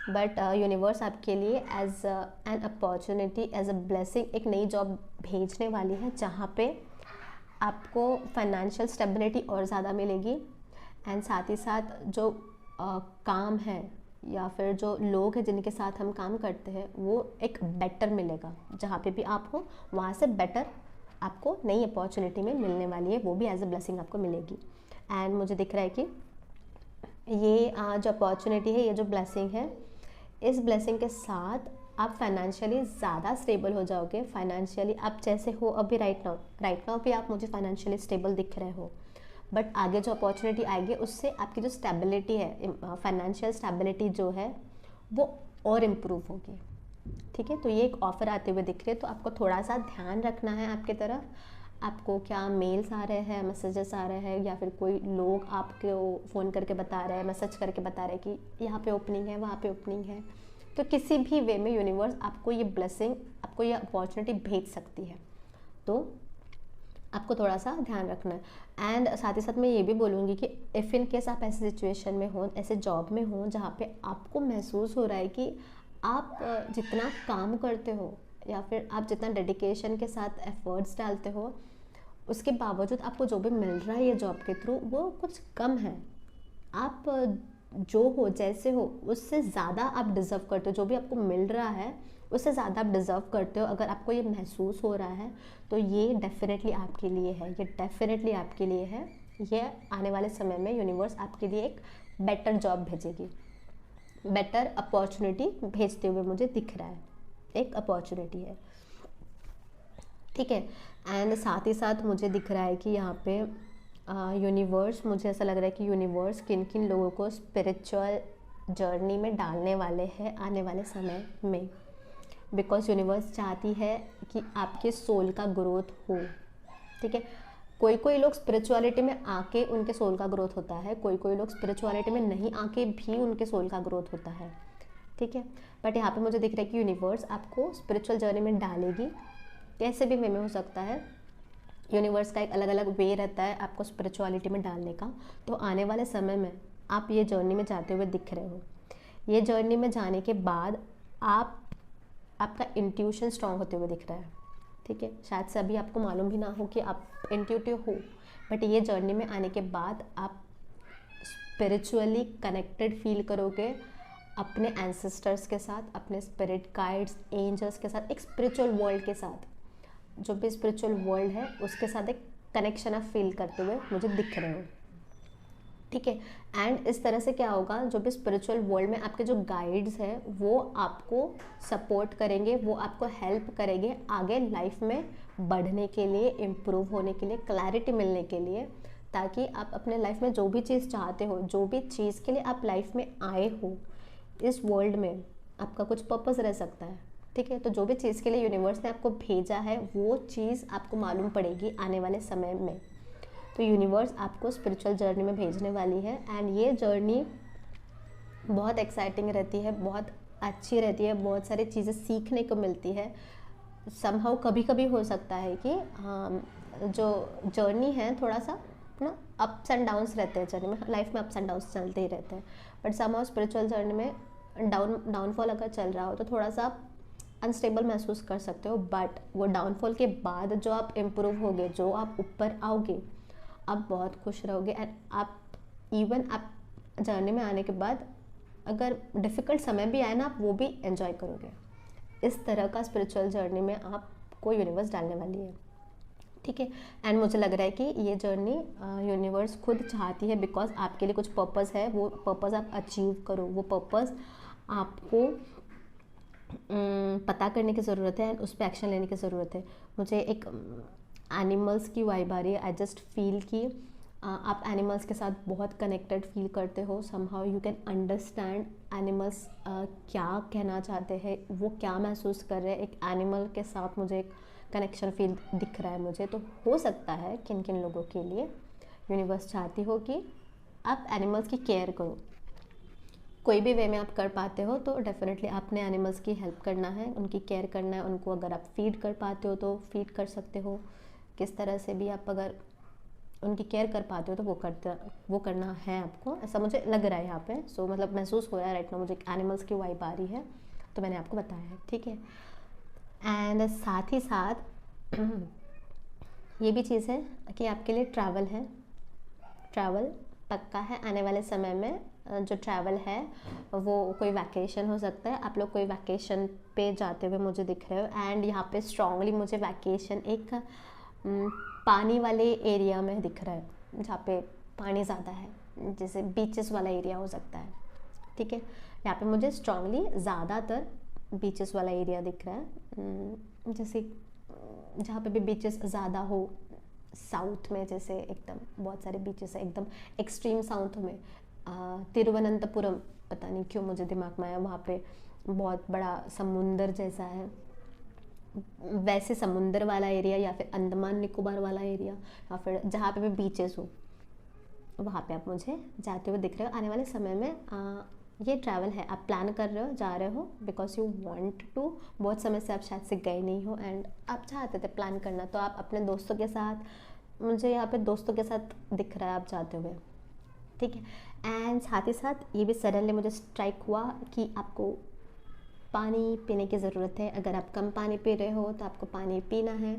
बट यूनिवर्स आपके लिए as an opportunity, as a blessing एक नई जॉब भेजने वाली है, जहाँ पे आपको फाइनेंशियल स्टेबिलिटी और ज़्यादा मिलेगी। एंड साथ ही साथ जो काम है या फिर जो लोग हैं जिनके साथ हम काम करते हैं वो एक बेटर मिलेगा, जहाँ पे भी आप हो वहाँ से बेटर आपको नई अपॉर्चुनिटी में मिलने वाली है, वो भी एज अ ब्लेसिंग आपको मिलेगी। एंड मुझे दिख रहा है कि ये जो अपॉर्चुनिटी है, ये जो ब्लेसिंग है, इस ब्लेसिंग के साथ आप फाइनेंशियली ज़्यादा स्टेबल हो जाओगे। फाइनेंशियली आप जैसे हो अभी राइट नाउ भी आप मुझे फाइनेंशियली स्टेबल दिख रहे हो, बट आगे जो अपॉर्चुनिटी आएगी उससे आपकी जो स्टेबिलिटी है, फाइनेंशियल स्टेबिलिटी जो है वो और इम्प्रूव होगी, ठीक है। तो ये एक ऑफ़र आते हुए दिख रही है, तो आपको थोड़ा सा ध्यान रखना है आपकी तरफ। आपको क्या मेल्स आ रहे हैं, मैसेजेस आ रहे हैं, या फिर कोई लोग आपको फ़ोन करके बता रहे हैं, मैसेज करके बता रहे हैं कि यहाँ पे ओपनिंग है, वहाँ पे ओपनिंग है, तो किसी भी वे में यूनिवर्स आपको ये ब्लेसिंग, आपको ये अपॉर्चुनिटी भेज सकती है। तो आपको थोड़ा सा ध्यान रखना है। एंड साथ ही साथ मैं ये भी बोलूँगी कि इफ़ इन केस आप ऐसे सिचुएशन में हो, ऐसे जॉब में हो जहाँ पे आपको महसूस हो रहा है कि आप जितना काम करते हो या फिर आप जितना डेडिकेशन के साथ एफर्ट्स डालते हो, उसके बावजूद आपको जो भी मिल रहा है ये जॉब के थ्रू वो कुछ कम है। आप जो हो, जैसे हो, उससे ज़्यादा आप डिज़र्व करते हो। जो भी आपको मिल रहा है उससे ज़्यादा आप डिज़र्व करते हो। अगर आपको ये महसूस हो रहा है तो ये डेफिनेटली आपके लिए है, ये डेफिनेटली आपके लिए है। ये आने वाले समय में यूनिवर्स आपके लिए एक बेटर जॉब भेजेगी, बेटर अपॉर्चुनिटी भेजते हुए मुझे दिख रहा है, एक अपॉर्चुनिटी है, ठीक है। एंड साथ ही साथ मुझे दिख रहा है कि यहाँ पे यूनिवर्स, मुझे ऐसा लग रहा है कि यूनिवर्स किन किन लोगों को स्पिरिचुअल जर्नी में डालने वाले हैं आने वाले समय में, बिकॉज यूनिवर्स चाहती है कि आपके सोल का ग्रोथ हो, ठीक है। कोई कोई लोग स्पिरिचुअलिटी में आके उनके सोल का ग्रोथ होता है, कोई कोई लोग स्पिरिचुअलिटी में नहीं आके भी उनके सोल का ग्रोथ होता है, ठीक है। बट यहाँ पे मुझे दिख रहा है कि यूनिवर्स आपको स्पिरिचुअल जर्नी में डालेगी, कैसे भी वे में हो सकता है। यूनिवर्स का एक अलग अलग वे रहता है आपको स्पिरिचुअलिटी में डालने का। तो आने वाले समय में आप ये जर्नी में जाते हुए दिख रहे हो। ये जर्नी में जाने के बाद आपका इंट्यूशन स्ट्रांग होते हुए दिख रहा है, ठीक है। शायद से अभी आपको मालूम भी ना हो कि आप इंट्यूटिव हो, बट ये जर्नी में आने के बाद आप स्पिरिचुअली कनेक्टेड फील करोगे अपने एंसेस्टर्स के साथ, अपने स्पिरिट गाइड्स, एंजल्स के साथ, एक स्पिरिचुअल वर्ल्ड के साथ, जो भी स्पिरिचुअल वर्ल्ड है उसके साथ एक कनेक्शन आप फील करते हुए मुझे दिख रहे हो, ठीक है। एंड इस तरह से क्या होगा, जो भी स्पिरिचुअल वर्ल्ड में आपके जो गाइड्स हैं वो आपको सपोर्ट करेंगे, वो आपको हेल्प करेंगे आगे लाइफ में बढ़ने के लिए, इम्प्रूव होने के लिए, क्लैरिटी मिलने के लिए, ताकि आप अपने लाइफ में जो भी चीज़ चाहते हो, जो भी चीज़ के लिए आप लाइफ में आए हो, इस वर्ल्ड में आपका कुछ पर्पस रह सकता है, ठीक है। तो जो भी चीज़ के लिए यूनिवर्स ने आपको भेजा है वो चीज़ आपको मालूम पड़ेगी आने वाले समय में। तो यूनिवर्स आपको स्पिरिचुअल जर्नी में भेजने वाली है। एंड ये जर्नी बहुत एक्साइटिंग रहती है, बहुत अच्छी रहती है, बहुत सारी चीज़ें सीखने को मिलती है। समहाउ कभी कभी हो सकता है कि जो जर्नी है थोड़ा सा ना अप्स एंड डाउन्स रहते हैं जर्नी में, लाइफ में अप्स एंड डाउन्स चलते ही रहते हैं। बट समहाउ स्पिरिचुअल जर्नी में डाउनफॉल अगर चल रहा हो तो थोड़ा सा अनस्टेबल महसूस कर सकते हो। बट वो डाउनफॉल के बाद जो आप इम्प्रूव होगे, जो आप ऊपर आओगे, आप बहुत खुश रहोगे। एंड आप जर्नी में आने के बाद अगर डिफ़िकल्ट समय भी आए ना, आप वो भी एंजॉय करोगे। इस तरह का स्पिरिचुअल जर्नी में आपको यूनिवर्स डालने वाली है, ठीक है। एंड मुझे लग रहा है कि ये जर्नी यूनिवर्स खुद चाहती है, बिकॉज आपके लिए कुछ पर्पस है, वो पर्पस आप अचीव करो, वो पर्पस आपको पता करने की ज़रूरत है एंड उस पर एक्शन लेने की ज़रूरत है। मुझे एक एनिमल्स की वाइब आ रही है। आई जस्ट फील कि आप एनिमल्स के साथ बहुत कनेक्टेड फील करते हो। Somehow you can understand animals क्या कहना चाहते हैं, वो क्या महसूस कर रहे हैं। एक एनिमल के साथ मुझे एक कनेक्शन फील दिख रहा है मुझे। तो हो सकता है किन किन लोगों के लिए यूनिवर्स चाहती हो कि आप एनिमल्स की केयर करो। कोई भी वे में आप कर पाते हो तो डेफिनेटली आपने एनिमल्स की हेल्प करना है, उनकी केयर करना है। उनको अगर आप फीड कर पाते हो तो फीड कर सकते हो। किस तरह से भी आप अगर उनकी केयर कर पाते हो तो वो करना है आपको, ऐसा मुझे लग रहा है यहाँ पे। सो मतलब महसूस हो रहा है राइट नाउ, मुझे एनिमल्स की वाइब आ रही है, तो मैंने आपको बताया है, ठीक है। एंड साथ ही साथ ये भी चीज़ है कि आपके लिए ट्रैवल है, ट्रैवल पक्का है आने वाले समय में। जो ट्रैवल है वो कोई वैकेशन हो सकता है, आप लोग कोई वैकेशन पे जाते हुए मुझे दिख रहे हो। एंड यहाँ पे स्ट्रांगली मुझे वैकेशन एक पानी वाले एरिया में दिख रहा है, जहाँ पे पानी ज़्यादा है, जैसे बीचेस वाला एरिया हो सकता है, ठीक है। यहाँ पे मुझे स्ट्रांगली ज़्यादातर बीचेस वाला एरिया दिख रहा है, जैसे जहाँ पे भी बीचेस ज़्यादा हो। साउथ में जैसे एकदम बहुत सारे बीचेस है, एकदम एक्सट्रीम साउथ में तिरुवनंतपुरम, पता नहीं क्यों मुझे दिमाग में आया, वहाँ पे बहुत बड़ा समुंदर जैसा है, वैसे समुंदर वाला एरिया, या फिर अंडमान निकोबार वाला एरिया, या फिर जहाँ पे भी बीचेस हो वहाँ पे आप मुझे जाते हुए दिख रहे हो आने वाले समय में। ये ट्रैवल है, आप प्लान कर रहे हो, जा रहे हो बिकॉज यू वांट टू। बहुत समय से आप शायद से गए नहीं हो एंड आप चाहते थे प्लान करना, तो आप अपने दोस्तों के साथ, मुझे यहाँ पे दोस्तों के साथ दिख रहा है आप जाते हुए, ठीक है। एंड साथ ही साथ ये भी सडनली मुझे स्ट्राइक हुआ कि आपको पानी पीने की ज़रूरत है। अगर आप कम पानी पी रहे हो तो आपको पानी पीना है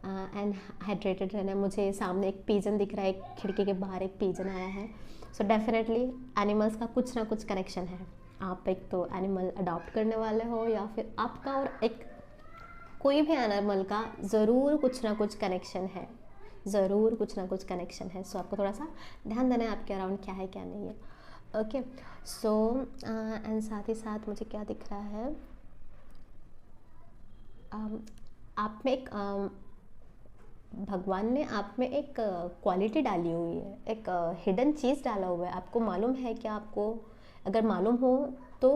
एंड हाइड्रेटेड रहना है। मुझे सामने एक पिजन दिख रहा है, एक खिड़की के बाहर एक पिजन आया है। सो डेफिनेटली एनिमल्स का कुछ ना कुछ कनेक्शन है। आप एक तो एनिमल अडॉप्ट करने वाले हो या फिर आपका और एक कोई भी एनिमल का ज़रूर कुछ ना कुछ कनेक्शन है, ज़रूर कुछ ना कुछ कनेक्शन है। सो आपको थोड़ा सा ध्यान देना है आपके अराउंड क्या है क्या नहीं है। ओके, सो एंड साथ ही साथ मुझे क्या दिख रहा है, आप में एक भगवान ने आप में एक क्वालिटी डाली हुई है, एक हिडन चीज़ डाला हुआ है। आपको मालूम है क्या? आपको अगर मालूम हो तो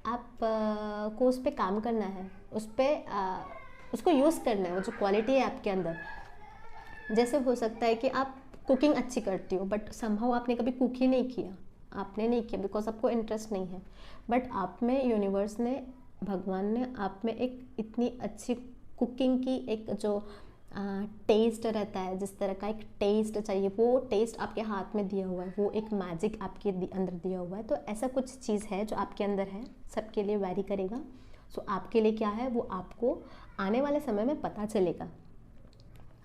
आप को उस पर काम करना है, उस पर उसको यूज़ करना है। वो जो क्वालिटी है आपके अंदर, जैसे हो सकता है कि आप कुकिंग अच्छी करती हो बट समहाउ आपने कभी कुक ही नहीं किया, आपने नहीं किया बिकॉज आपको इंटरेस्ट नहीं है, बट आप में यूनिवर्स ने, भगवान ने आप में एक इतनी अच्छी कुकिंग की एक जो टेस्ट रहता है, जिस तरह का एक टेस्ट चाहिए, वो टेस्ट आपके हाथ में दिया हुआ है, वो एक मैजिक आपके अंदर दिया हुआ है। तो ऐसा कुछ चीज़ है जो आपके अंदर है, सबके लिए वैरी करेगा। सो आपके लिए क्या है वो आपको आने वाले समय में पता चलेगा,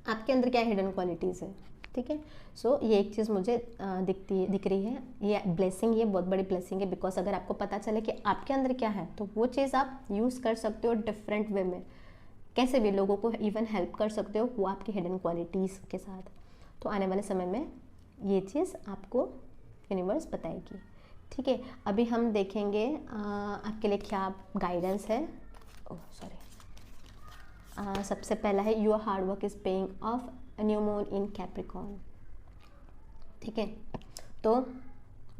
आपके अंदर क्या हिडन क्वालिटीज़ है, ठीक है। सो ये एक चीज़ मुझे दिख रही है, ये ब्लेसिंग, ये बहुत बड़ी ब्लेसिंग है। बिकॉज अगर आपको पता चले कि आपके अंदर क्या है तो वो चीज़ आप यूज़ कर सकते हो डिफरेंट वे में, कैसे भी लोगों को इवन हेल्प कर सकते हो वो आपकी हिडन क्वालिटीज़ के साथ। तो आने वाले समय में ये चीज़ आपको यूनिवर्स बताएगी, ठीक है। अभी हम देखेंगे आपके लिए क्या गाइडेंस है। ओह सॉरी, सबसे पहला है your hard work is paying off, new moon in Capricorn, ठीक है। तो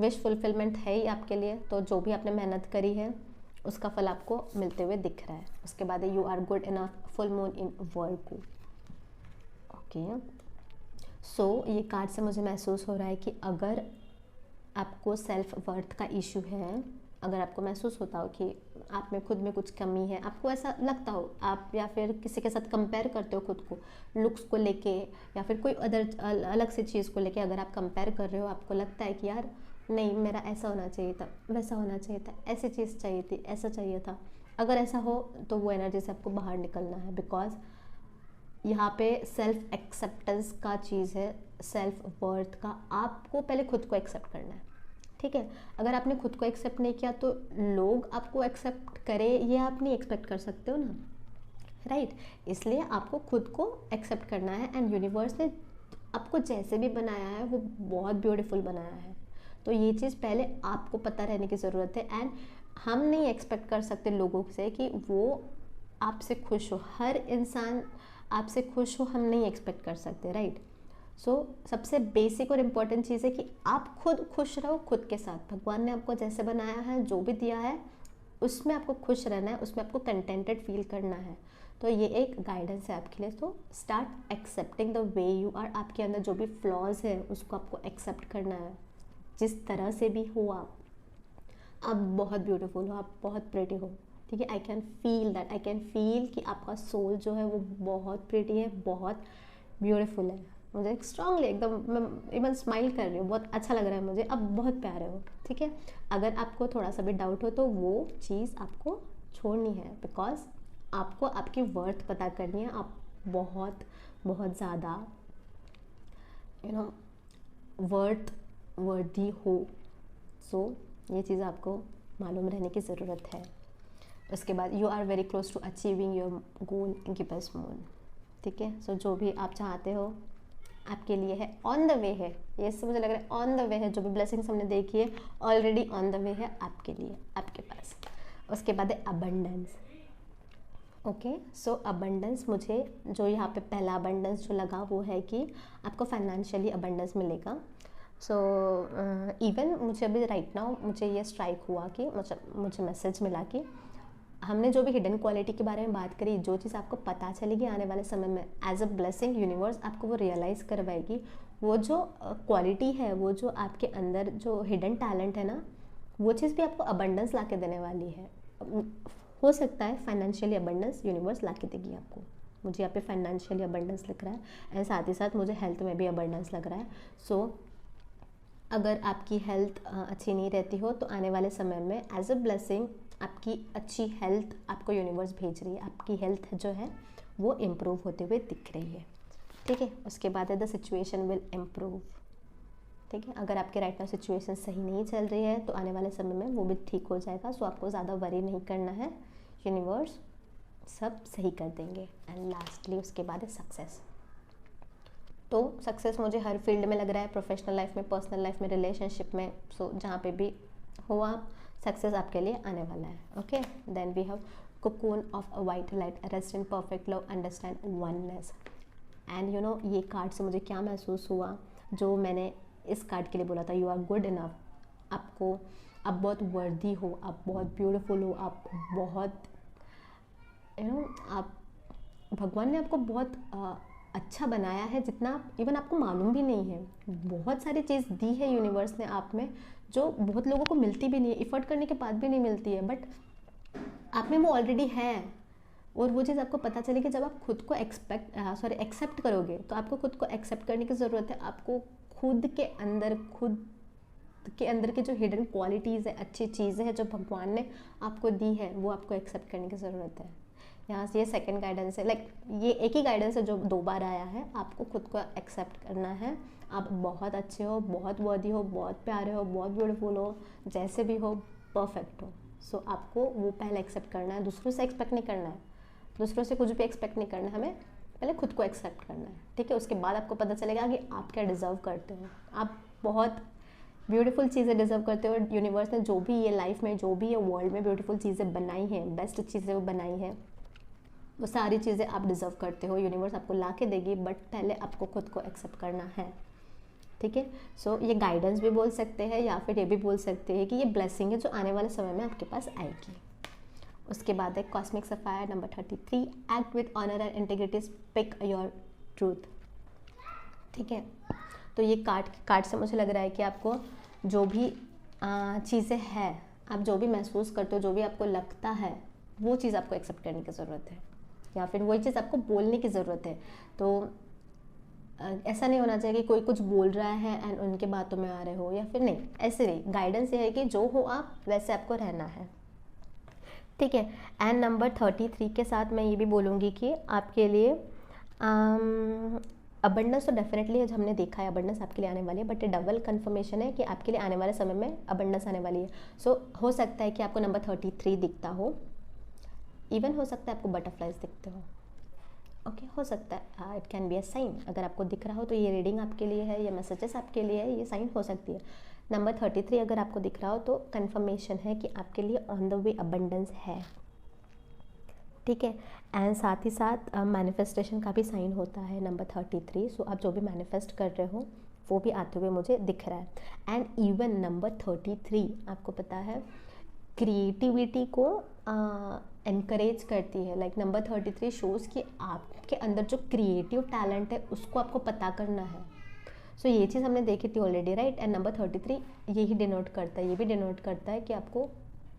विश फुलफिलमेंट है ही आपके लिए, तो जो भी आपने मेहनत करी है उसका फल आपको मिलते हुए दिख रहा है। उसके बाद है you are good enough, full moon in Virgo, okay. So ये कार्ड से मुझे महसूस हो रहा है कि अगर आपको सेल्फ वर्थ का इशू है, अगर आपको महसूस होता हो कि आप में खुद में कुछ कमी है, आपको ऐसा लगता हो, आप या फिर किसी के साथ कंपेयर करते हो खुद को लुक्स को लेके या फिर कोई अदर अलग सी चीज़ को लेके, अगर आप कंपेयर कर रहे हो, आपको लगता है कि यार नहीं मेरा ऐसा होना चाहिए था, वैसा होना चाहिए था, ऐसी चीज़ चाहिए थी, ऐसा चाहिए था, अगर ऐसा हो तो वो एनर्जी से आपको बाहर निकलना है। बिकॉज यहाँ पे सेल्फ एक्सेप्टेंस का चीज़ है, सेल्फ वर्थ का, आपको पहले खुद को एक्सेप्ट करना है, ठीक है। अगर आपने खुद को एक्सेप्ट नहीं किया तो लोग आपको एक्सेप्ट करें ये आप नहीं एक्सपेक्ट कर सकते हो ना, राइट। इसलिए आपको खुद को एक्सेप्ट करना है एंड यूनिवर्स ने आपको जैसे भी बनाया है वो बहुत ब्यूटीफुल बनाया है। तो ये चीज़ पहले आपको पता रहने की ज़रूरत है एंड हम नहीं एक्सपेक्ट कर सकते लोगों से कि वो आपसे खुश हो, हर इंसान आपसे खुश हो हम नहीं एक्सपेक्ट कर सकते, राइट। सो सबसे बेसिक और इम्पॉर्टेंट चीज़ है कि आप खुद खुश रहो खुद के साथ। भगवान ने आपको जैसे बनाया है, जो भी दिया है उसमें आपको खुश रहना है, उसमें आपको कंटेंटेड फील करना है। तो ये एक गाइडेंस है आपके लिए। तो start accepting the way you are, आपके अंदर जो भी फ्लॉज है उसको आपको एक्सेप्ट करना है, जिस तरह से भी हो आप बहुत ब्यूटीफुल हो, आप बहुत प्रिटी हो, ठीक है। I can feel that, I can feel कि आपका सोल जो है वो बहुत प्रिटी है, बहुत ब्यूटीफुल है। मुझे स्ट्रांगली एकदम, मैं इवन स्माइल कर रही हूँ, बहुत अच्छा लग रहा है मुझे, अब बहुत प्यारे हो, ठीक है। अगर आपको थोड़ा सा भी डाउट हो तो वो चीज़ आपको छोड़नी है, बिकॉज आपको आपकी वर्थ पता करनी है। आप बहुत बहुत ज़्यादा वर्दी हो। सो ये चीज़ आपको मालूम रहने की ज़रूरत है। उसके बाद you are very close to achieving your goal gibbous moon, ठीक है। सो जो भी आप चाहते हो आपके लिए है, ऑन द वे है, ये इससे मुझे लग रहा है ऑन द वे है। जो भी ब्लेसिंग्स हमने देखी है ऑलरेडी ऑन द वे है आपके लिए, आपके पास। उसके बाद है अबंडेंस, ओके। सो अबंडेंस, मुझे जो यहाँ पे पहला अबंडेंस जो लगा वो है कि आपको फाइनेंशियली अबंडेंस मिलेगा। सो इवन मुझे अभी राइट नाउ मुझे ये स्ट्राइक हुआ कि मुझे मैसेज मिला कि हमने जो भी हिडन क्वालिटी के बारे में बात करी, जो चीज़ आपको पता चलेगी आने वाले समय में एज अ ब्लेसिंग, यूनिवर्स आपको वो रियलाइज़ करवाएगी। वो जो क्वालिटी है, वो जो आपके अंदर जो हिडन टैलेंट है ना, वो चीज़ भी आपको अबंडेंस ला के देने वाली है। हो सकता है फाइनेंशियली अबंडेंस यूनिवर्स ला के देगी आपको। मुझे यहाँ पे फाइनेंशियली अबंडेंस लग रहा है एंड साथ ही साथ मुझे हेल्थ में भी अबंडेंस लग रहा है। सो अगर आपकी हेल्थ अच्छी नहीं रहती हो तो आने वाले समय में एज अ ब्लेसिंग आपकी अच्छी हेल्थ आपको यूनिवर्स भेज रही है। आपकी हेल्थ जो है वो इम्प्रूव होते हुए दिख रही है, ठीक है। उसके बाद है द सिचुएशन विल इम्प्रूव, ठीक है। अगर आपके राइट नाउ सिचुएशन सही नहीं चल रही है तो आने वाले समय में वो भी ठीक हो जाएगा। सो आपको ज़्यादा वरी नहीं करना है, यूनिवर्स सब सही कर देंगे। एंड लास्टली उसके बाद है सक्सेस। तो सक्सेस मुझे हर फील्ड में लग रहा है, प्रोफेशनल लाइफ में, पर्सनल लाइफ में, रिलेशनशिप में। सो जहाँ पे भी हो आप, सक्सेस आपके लिए आने वाला है। Okay, then we have cocoon of a white light, rest in perfect love, understand oneness. And you know ये कार्ड से मुझे क्या महसूस हुआ, जो मैंने इस कार्ड के लिए बोला था, यू आर गुड इनफ। आपको आप बहुत वर्दी हो, आप बहुत ब्यूटीफुल हो, आप बहुत आप भगवान ने आपको बहुत अच्छा बनाया है, जितना इवन आपको मालूम भी नहीं है। बहुत सारी चीज़ दी है यूनिवर्स ने आप में, जो बहुत लोगों को मिलती भी नहीं है, इफ़र्ट करने के बाद भी नहीं मिलती है, बट आप में वो ऑलरेडी है। और वो चीज़ आपको पता चले कि जब आप खुद को एक्सेप्ट करोगे, तो आपको खुद को एक्सेप्ट करने की ज़रूरत है। आपको खुद के अंदर की जो हिडन क्वालिटीज़ है, अच्छी चीज़ें हैं जो भगवान ने आपको दी है, वो आपको एक्सेप्ट करने की ज़रूरत है। यहाँ से ये सेकंड गाइडेंस है, लाइक ये एक ही गाइडेंस है जो 2 बार आया है। आपको खुद को एक्सेप्ट करना है। आप बहुत अच्छे हो, बहुत वर्दी हो, बहुत प्यारे हो, बहुत ब्यूटीफुल हो, जैसे भी हो, परफेक्ट हो। सो आपको वो पहले एक्सेप्ट करना है, दूसरों से एक्सपेक्ट नहीं करना है, दूसरों से कुछ भी एक्सपेक्ट नहीं करना है, हमें पहले खुद को एक्सेप्ट करना है, ठीक है। उसके बाद आपको पता चलेगा कि आप क्या डिज़र्व करते हो। आप बहुत ब्यूटीफुल चीज़ें डिज़र्व करते हो। यूनिवर्स ने जो भी ये लाइफ में, जो भी ये वर्ल्ड में ब्यूटीफुल चीज़ें बनाई हैं, बेस्ट चीज़ें वो बनाई हैं, वो सारी चीज़ें आप डिज़र्व करते हो। यूनिवर्स आपको ला के देगी, बट पहले आपको खुद को एक्सेप्ट करना है, ठीक है। सो ये गाइडेंस भी बोल सकते हैं, या फिर ये भी बोल सकते हैं कि ये ब्लेसिंग है जो आने वाले समय में आपके पास आएगी। उसके बाद है cosmic sapphire number 33, act with honour and integrity, speak your truth, ठीक है। तो ये कार्ड से मुझे लग रहा है कि आपको जो भी चीज़ें हैं, आप जो भी महसूस करते हो, जो भी आपको लगता है, वो चीज़ आपको एक्सेप्ट करने की ज़रूरत है, या फिर वही चीज़ आपको बोलने की ज़रूरत है। तो ऐसा नहीं होना चाहिए कि कोई कुछ बोल रहा है एंड उनके बातों में आ रहे हो, या फिर नहीं, ऐसे नहीं। गाइडेंस ये है कि जो हो आप वैसे आपको रहना है, ठीक है। एंड नंबर 33 के साथ मैं ये भी बोलूँगी कि आपके लिए अबंडेंस तो डेफिनेटली हमने देखा है, अबंडेंस आपके लिए आने वाली है, बट ये डबल कंफर्मेशन है कि आपके लिए आने वाले समय में अबंडेंस आने वाली है। सो हो सकता है कि आपको नंबर 33 दिखता हो, इवन हो सकता है आपको बटरफ्लाइज दिखते हो, ओके, हो सकता है। It can be a sign. अगर आपको दिख रहा हो तो ये रीडिंग आपके लिए है, ये मैसेजेस आपके लिए है, ये साइन हो सकती है। नंबर 33 अगर आपको दिख रहा हो तो कंफर्मेशन है कि आपके लिए ऑन द वे अबंडेंस है, ठीक है। एंड साथ ही साथ मैनिफेस्टेशन का भी साइन होता है नंबर 33। सो आप जो भी मैनिफेस्ट कर रहे हो वो भी आते हुए मुझे दिख रहा है। एंड इवन नंबर 33 आपको पता है क्रिएटिविटी को एनकरेज करती है। लाइक नंबर 33 शोज़ कि आपके अंदर जो क्रिएटिव टैलेंट है उसको आपको पता करना है। सो ये चीज़ हमने देखी थी ऑलरेडी, राइट। एंड नंबर 33 यही डिनोट करता है, ये भी डिनोट करता है कि आपको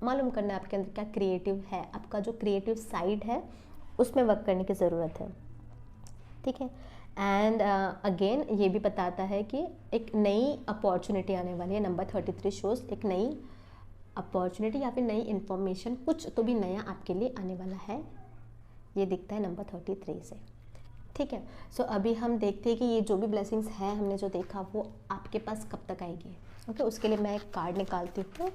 मालूम करना है आपके अंदर क्या क्रिएटिव है, आपका जो क्रिएटिव साइड है उसमें वर्क करने की ज़रूरत है, ठीक है। एंड अगेन ये भी बताता है कि एक नई अपॉर्चुनिटी आने वाली है। नंबर 33 शोज़ एक नई अपॉर्चुनिटी या फिर नई इन्फॉर्मेशन, कुछ तो भी नया आपके लिए आने वाला है, ये दिखता है नंबर 33 से, ठीक है। सो अभी हम देखते हैं कि ये जो भी ब्लेसिंग्स है हमने जो देखा वो आपके पास कब तक आएगी, ओके। उसके लिए मैं एक कार्ड निकालती हूँ।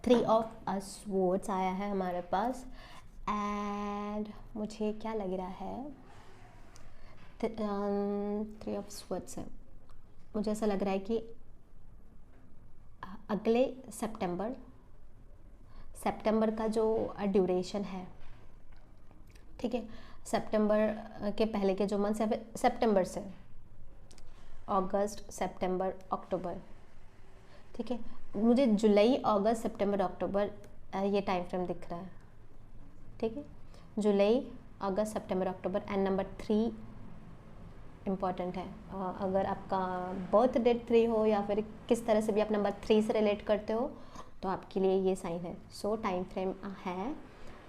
थ्री ऑफ स्वॉर्ड्स आया है हमारे पास। एंड मुझे क्या लग रहा है, थ्री ऑफ स्वॉर्ड्स है, मुझे ऐसा लग रहा है कि अगले सितंबर का जो ड्यूरेशन है, ठीक है, सितंबर के पहले के जो मंथ्स या फिर सितंबर से अगस्त, सितंबर, अक्टूबर, ठीक है। मुझे जुलाई, अगस्त, सितंबर, अक्टूबर ये टाइम फ्रेम दिख रहा है, ठीक है। जुलाई, अगस्त, सितंबर, अक्टूबर। एंड नंबर 3 इम्पॉर्टेंट है। अगर आपका बर्थ डेट 3 हो या फिर किस तरह से भी आप नंबर 3 से रिलेट करते हो तो आपके लिए ये साइन है। सो टाइम फ्रेम है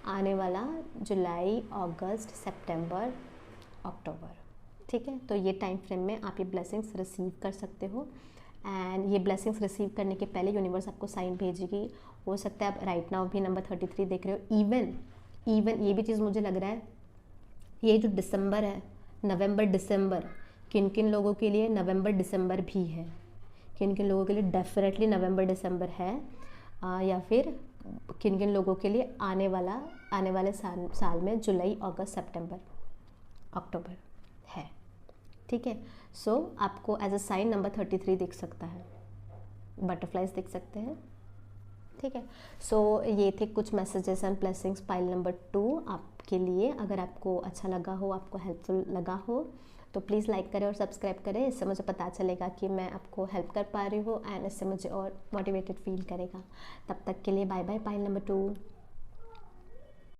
आने वाला जुलाई, अगस्त, सितंबर, अक्टूबर, ठीक है। तो ये टाइम फ्रेम में आप ये ब्लेसिंग्स रिसीव कर सकते हो। एंड ये ब्लेसिंग्स रिसीव करने के पहले यूनिवर्स आपको साइन भेजेगी। हो सकता है आप राइट नाउ भी नंबर 33 देख रहे हो। इवन ये भी चीज़ मुझे लग रहा है, ये जो दिसंबर है, नवंबर दिसंबर, किन किन लोगों के लिए नवंबर दिसंबर भी है, किन किन लोगों के लिए डेफिनेटली नवंबर दिसंबर है, या फिर किन किन लोगों के लिए आने वाले साल में जुलाई, अगस्त, सितंबर, अक्टूबर है, ठीक है। सो आपको एज अ साइन नंबर 33 दिख सकता है, बटरफ्लाइज दिख सकते हैं, ठीक है। सो ये थे कुछ messages and blessings pile number 2 आपके लिए। अगर आपको अच्छा लगा हो, आपको हेल्पफुल लगा हो तो प्लीज़ लाइक करें और सब्सक्राइब करें। इससे मुझे पता चलेगा कि मैं आपको हेल्प कर पा रही हूँ एंड इससे मुझे और मोटिवेटेड फील करेगा। तब तक के लिए बाय बाय पाइल नंबर 2।